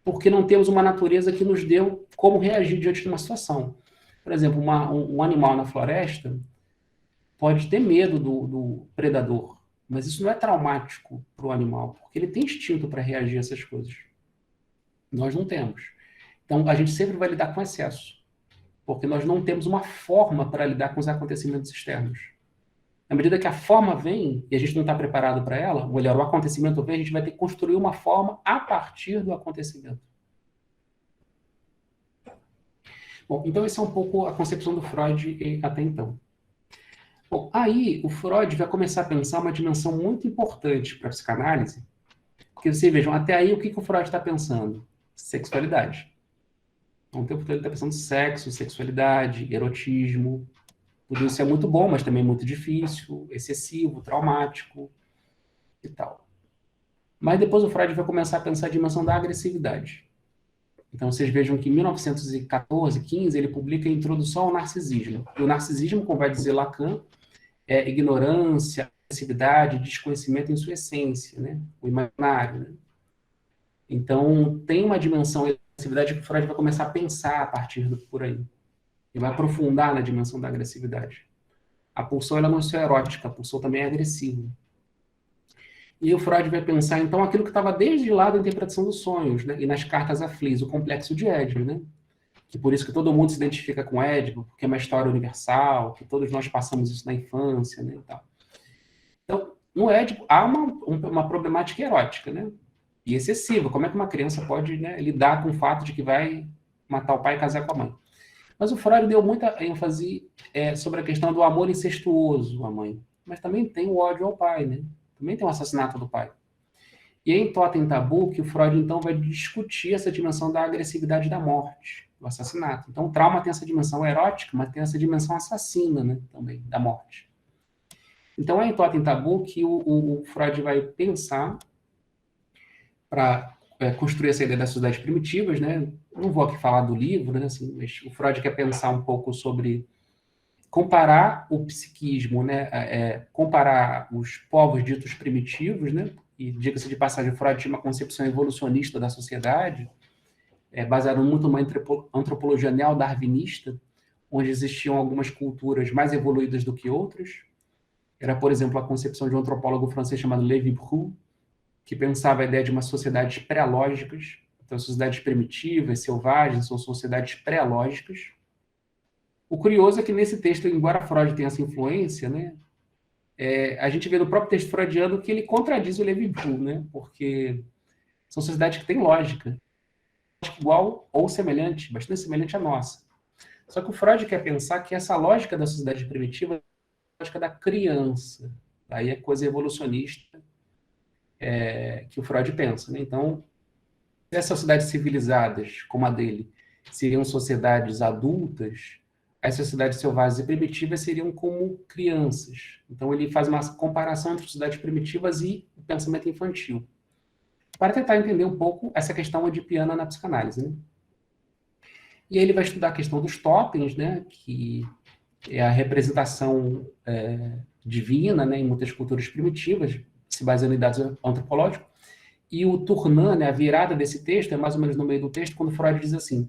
porque não temos uma natureza que nos deu como reagir diante de uma situação. Por exemplo, um animal na floresta pode ter medo do predador, mas isso não é traumático para o animal, porque ele tem instinto para reagir a essas coisas. Nós não temos. Então, a gente sempre vai lidar com excesso, porque nós não temos uma forma para lidar com os acontecimentos externos. À medida que a forma vem, e a gente não está preparado para ela, ou melhor, o acontecimento vem, a gente vai ter que construir uma forma a partir do acontecimento. Bom, então essa é um pouco a concepção do Freud até então. Bom, aí o Freud vai começar a pensar uma dimensão muito importante para a psicanálise, porque vocês vejam, até aí o que o Freud está pensando? Sexualidade. Então, o tempo todo ele está pensando sexo, sexualidade, erotismo. Tudo isso é muito bom, mas também muito difícil, excessivo, traumático e tal. Mas depois o Freud vai começar a pensar a dimensão da agressividade. Então, vocês vejam que em 1914, 15, ele publica a Introdução ao Narcisismo. E o narcisismo, como vai dizer Lacan, é ignorância, agressividade, desconhecimento em sua essência, né? O imaginário. Né? Então, tem uma dimensão da agressividade que o Freud vai começar a pensar a partir por aí. E vai aprofundar na dimensão da agressividade. A pulsão ela não é só erótica, a pulsão também é agressiva. E o Freud vai pensar, então, aquilo que estava desde lá da interpretação dos sonhos, né? E nas cartas a Fliss, o complexo de Édipo, né? Que por isso que todo mundo se identifica com Édipo, porque é uma história universal, que todos nós passamos isso na infância, né? E tal. Então, no Édipo, há uma problemática erótica, né? E excessiva. Como é que uma criança pode, né, lidar com o fato de que vai matar o pai e casar com a mãe? Mas o Freud deu muita ênfase sobre a questão do amor incestuoso à mãe. Mas também tem o ódio ao pai, né? Também tem o assassinato do pai. E é em Totem Tabu que o Freud, então, vai discutir essa dimensão da agressividade da morte, do assassinato. Então, o trauma tem essa dimensão erótica, mas tem essa dimensão assassina, né? Também, da morte. Então, é em Totem Tabu que o Freud vai pensar para construir essa ideia das sociedades primitivas, né? Não vou aqui falar do livro, né? Assim, mas o Freud quer pensar um pouco sobre comparar o psiquismo, né? Comparar os povos ditos primitivos, né? E diga-se de passagem, Freud tinha uma concepção evolucionista da sociedade, baseada muito numa antropologia neodarwinista, onde existiam algumas culturas mais evoluídas do que outras. Era, por exemplo, a concepção de um antropólogo francês chamado Lévi-Brou, que pensava a ideia de umas sociedades pré-lógicas. Então, sociedades primitivas, selvagens, são sociedades pré-lógicas. O curioso é que nesse texto, embora Freud tenha essa influência, né, a gente vê no próprio texto freudiano que ele contradiz o Lévi-Brou, né, porque são sociedades que têm lógica, igual ou semelhante, bastante semelhante à nossa. Só que o Freud quer pensar que essa lógica da sociedade primitiva é a lógica da criança. Aí é coisa evolucionista que o Freud pensa. Né? Então, essas sociedades civilizadas, como a dele, seriam sociedades adultas, as sociedades selvagens e primitivas seriam como crianças. Então, ele faz uma comparação entre sociedades primitivas e o pensamento infantil, para tentar entender um pouco essa questão edipiana na psicanálise, né? E aí ele vai estudar a questão dos totens, né, que é a representação divina, né, em muitas culturas primitivas, se baseando em dados antropológicos. E o Turnant, né, a virada desse texto, é mais ou menos no meio do texto, quando Freud diz assim: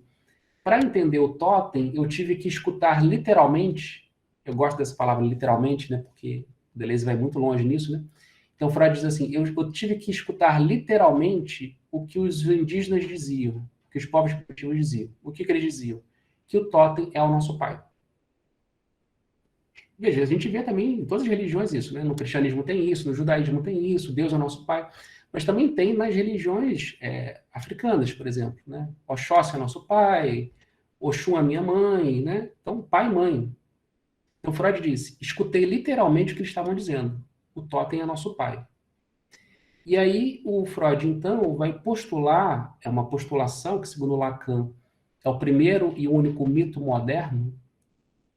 para entender o totem, eu tive que escutar literalmente, eu gosto dessa palavra literalmente, né, porque Deleuze vai muito longe nisso, né? Então Freud diz assim: eu tive que escutar literalmente o que os indígenas diziam, o que os povos primitivos diziam. O que eles diziam? Que o totem é o nosso pai. Veja, a gente vê também em todas as religiões isso, né? No cristianismo tem isso, no judaísmo tem isso, Deus é o nosso pai. Mas também tem nas religiões africanas, por exemplo, né? Oxóssi é nosso pai, Oxum é minha mãe, né? Então, pai e mãe. Então, Freud disse: escutei literalmente o que eles estavam dizendo. O totem é nosso pai. E aí, o Freud, então, vai postular, é uma postulação que, segundo Lacan, é o primeiro e único mito moderno,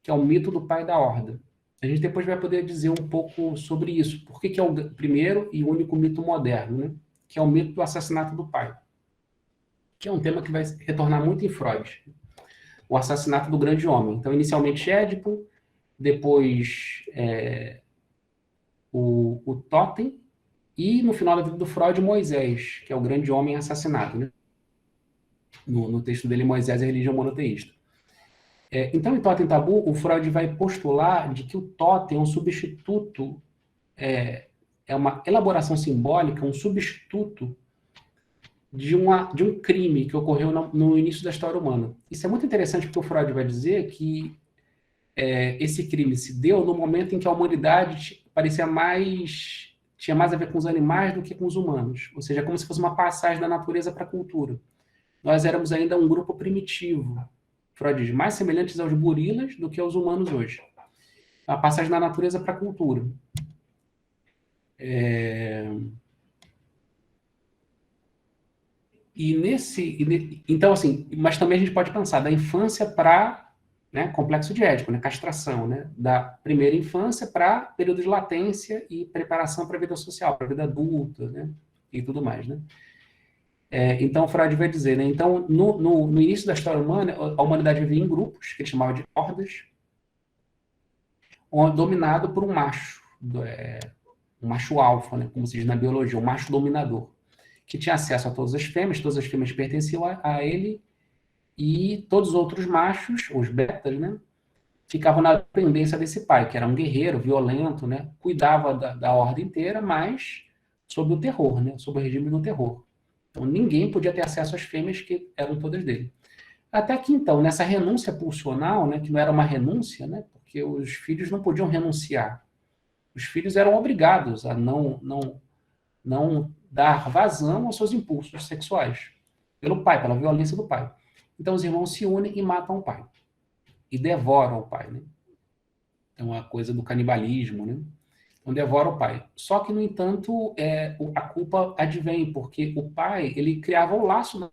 que é o mito do pai da horda. A gente depois vai poder dizer um pouco sobre isso. Por que é o primeiro e único mito moderno, né? Que é o mito do assassinato do pai. Que é um tema que vai retornar muito em Freud. O assassinato do grande homem. Então, inicialmente Édipo, depois o Totem, e no final da vida do Freud, Moisés, que é o grande homem assassinado, né? No texto dele, Moisés é a religião monoteísta. Então, em Totem Tabu, o Freud vai postular de que o totem é um substituto, é uma elaboração simbólica, um substituto de um crime que ocorreu no início da história humana. Isso é muito interessante porque o Freud vai dizer que esse crime se deu no momento em que a humanidade tinha mais a ver com os animais do que com os humanos. Ou seja, como se fosse uma passagem da natureza para a cultura. Nós éramos ainda um grupo primitivo. Freud diz, mais semelhantes aos gorilas do que aos humanos hoje. A passagem da natureza para a cultura. Então, assim, mas também a gente pode pensar da infância para, né, complexo de Édipo, né, castração, né, da primeira infância para período de latência e preparação para a vida social, para a vida adulta, né, e tudo mais, né. Então, Freud vai dizer, né, então, no início da história humana, a humanidade vivia em grupos, que ele chamava de hordas, dominado por um macho alfa, né, como se diz na biologia, um macho dominador, que tinha acesso a todas as fêmeas pertenciam a ele, e todos os outros machos, os betas, né, ficavam na dependência desse pai, que era um guerreiro, violento, né, cuidava da horda inteira, mas sob o terror, né, sob o regime do terror. Então, ninguém podia ter acesso às fêmeas que eram todas dele. Até que, então, nessa renúncia pulsional, né, que não era uma renúncia, né, porque os filhos não podiam renunciar. Os filhos eram obrigados a não dar vazão aos seus impulsos sexuais. Pelo pai, pela violência do pai. Então, os irmãos se unem e matam o pai. E devoram o pai, né? Então, a coisa do canibalismo, né? Então, devora o pai. Só que, no entanto, a culpa advém, porque o pai, ele criava o laço,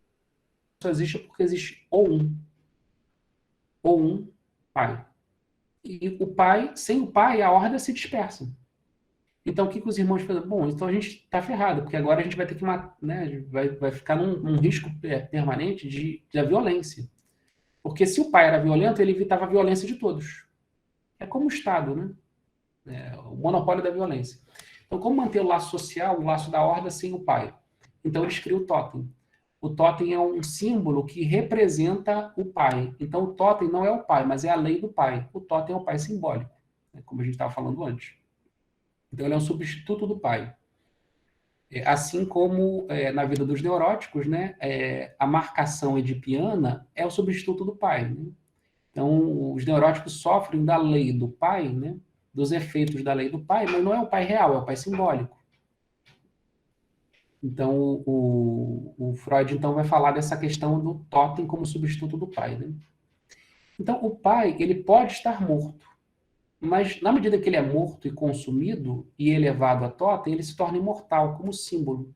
só existe porque existe ou um pai. E o pai, sem o pai, a horda se dispersa. Então, o que os irmãos fazem? Bom, então a gente está ferrado, porque agora a gente vai ter que matar, né? Vai ficar num risco permanente da violência. Porque se o pai era violento, ele evitava a violência de todos. É como o Estado, né? O monopólio da violência. Então, como manter o laço social, o laço da horda sem o pai? Então, eles criam o totem. O totem é um símbolo que representa o pai. Então, o totem não é o pai, mas é a lei do pai. O totem é o pai simbólico, né? Como a gente estava falando antes. Então, ele é um substituto do pai. Assim como na vida dos neuróticos, né, a marcação edipiana é o substituto do pai. Né? Então, os neuróticos sofrem da lei do pai, né, dos efeitos da lei do pai, mas não é o pai real, é o pai simbólico. Então, o Freud então, vai falar dessa questão do totem como substituto do pai. Né? Então, o pai ele pode estar morto, mas na medida que ele é morto e consumido e elevado a totem, ele se torna imortal como símbolo.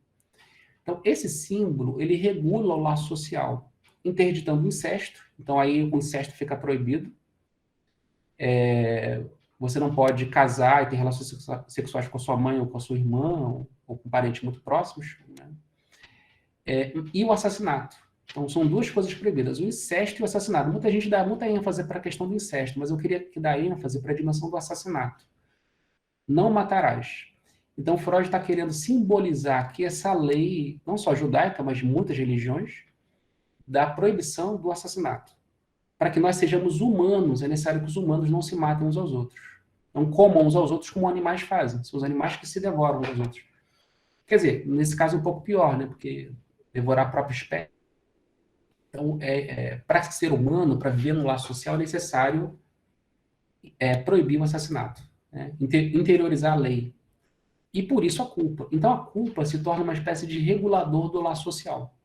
Então, esse símbolo, ele regula o laço social, interditando o incesto. Então, aí o incesto fica proibido. Você não pode casar e ter relações sexuais com a sua mãe ou com a sua irmã, ou com parentes muito próximos, né? E o assassinato. Então, são duas coisas proibidas, o incesto e o assassinato. Muita gente dá muita ênfase para a questão do incesto, mas eu queria dar ênfase para a dimensão do assassinato. Não matarás. Então, Freud está querendo simbolizar que essa lei, não só judaica, mas de muitas religiões, da proibição do assassinato. Para que nós sejamos humanos, é necessário que os humanos não se matem uns aos outros. Não comam uns aos outros como animais fazem. São os animais que se devoram uns aos outros. Quer dizer, nesse caso um pouco pior, né? Porque devorar a própria espécie. Então, para ser humano, para viver no laço social, é necessário proibir o assassinato, né? Interiorizar a lei. E por isso a culpa. Então, a culpa se torna uma espécie de regulador do laço social.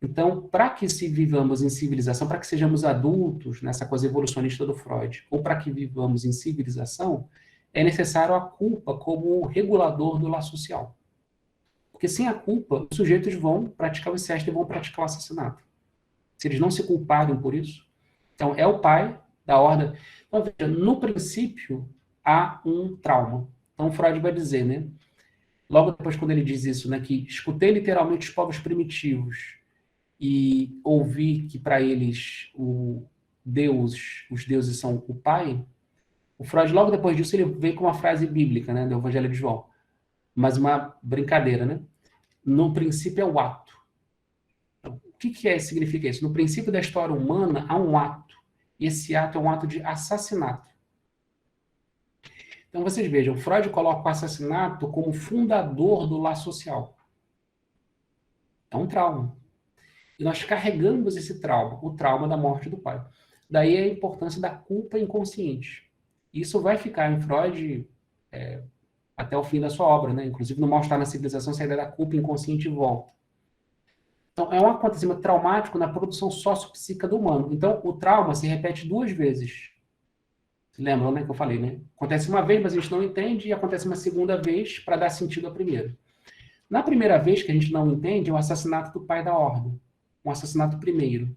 Então, para que se vivamos em civilização, para que sejamos adultos, nessa coisa evolucionista do Freud, ou para que vivamos em civilização, é necessário a culpa como regulador do laço social. Porque sem a culpa, os sujeitos vão praticar o incesto e vão praticar o assassinato. Se eles não se culparem por isso. Então, é o pai da ordem. Então, veja, no princípio, há um trauma. Então, Freud vai dizer, né? Logo depois, quando ele diz isso, né? Que escutei literalmente os povos primitivos e ouvi que para eles os deuses são o pai. O Freud, logo depois disso, ele veio com uma frase bíblica, né? Do Evangelho de João. Mas uma brincadeira, né? No princípio é o ato. Então, o que significa isso? No princípio da história humana, há um ato. E esse ato é um ato de assassinato. Então, vocês vejam, Freud coloca o assassinato como fundador do laço social. É um trauma. E nós carregamos esse trauma, o trauma da morte do pai. Daí a importância da culpa inconsciente. Isso vai ficar em Freud até o fim da sua obra, né? Inclusive no Mal-Estar na Civilização, essa ideia da culpa inconsciente volta. Então, é um acontecimento traumático na produção sociopsíquica do humano. Então, o trauma se repete duas vezes. Lembram, né, que eu falei, né? Acontece uma vez, mas a gente não entende, e acontece uma segunda vez para dar sentido à primeira. Na primeira vez que a gente não entende, é o assassinato do pai da ordem. Um assassinato primeiro.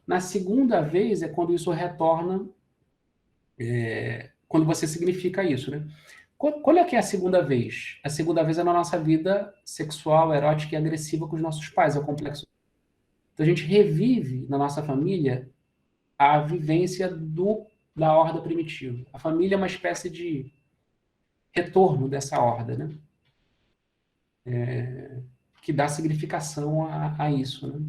Na segunda vez é quando isso retorna, quando você significa isso, né? Qual é que é a segunda vez? A segunda vez é na nossa vida sexual, erótica e agressiva com os nossos pais, é o complexo. Então a gente revive na nossa família a vivência da horda primitiva. A família é uma espécie de retorno dessa horda, né? Que dá significação a isso, né?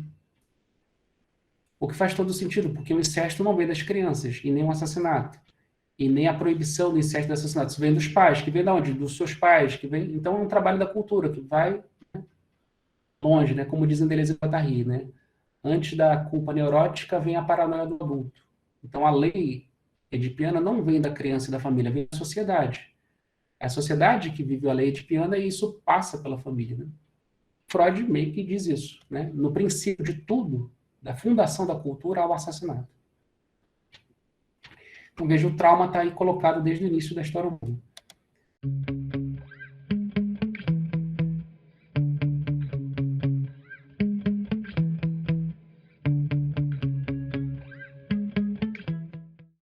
O que faz todo sentido, porque o incesto não vem das crianças, e nem o assassinato. E nem a proibição do incesto e do assassinato. Isso vem dos pais, que vem de onde? Dos seus pais, que vem... Então é um trabalho da cultura, que vai longe, né? Como dizem Deleuze e Guattari, né? Antes da culpa neurótica vem a paranoia do adulto. Então a lei edipiana não vem da criança e da família, vem da sociedade. É a sociedade que vive a lei edipiana e isso passa pela família, né? Freud meio que diz isso, né? No princípio de tudo, da fundação da cultura ao assassinato. Então, veja, o trauma está aí colocado desde o início da história humana.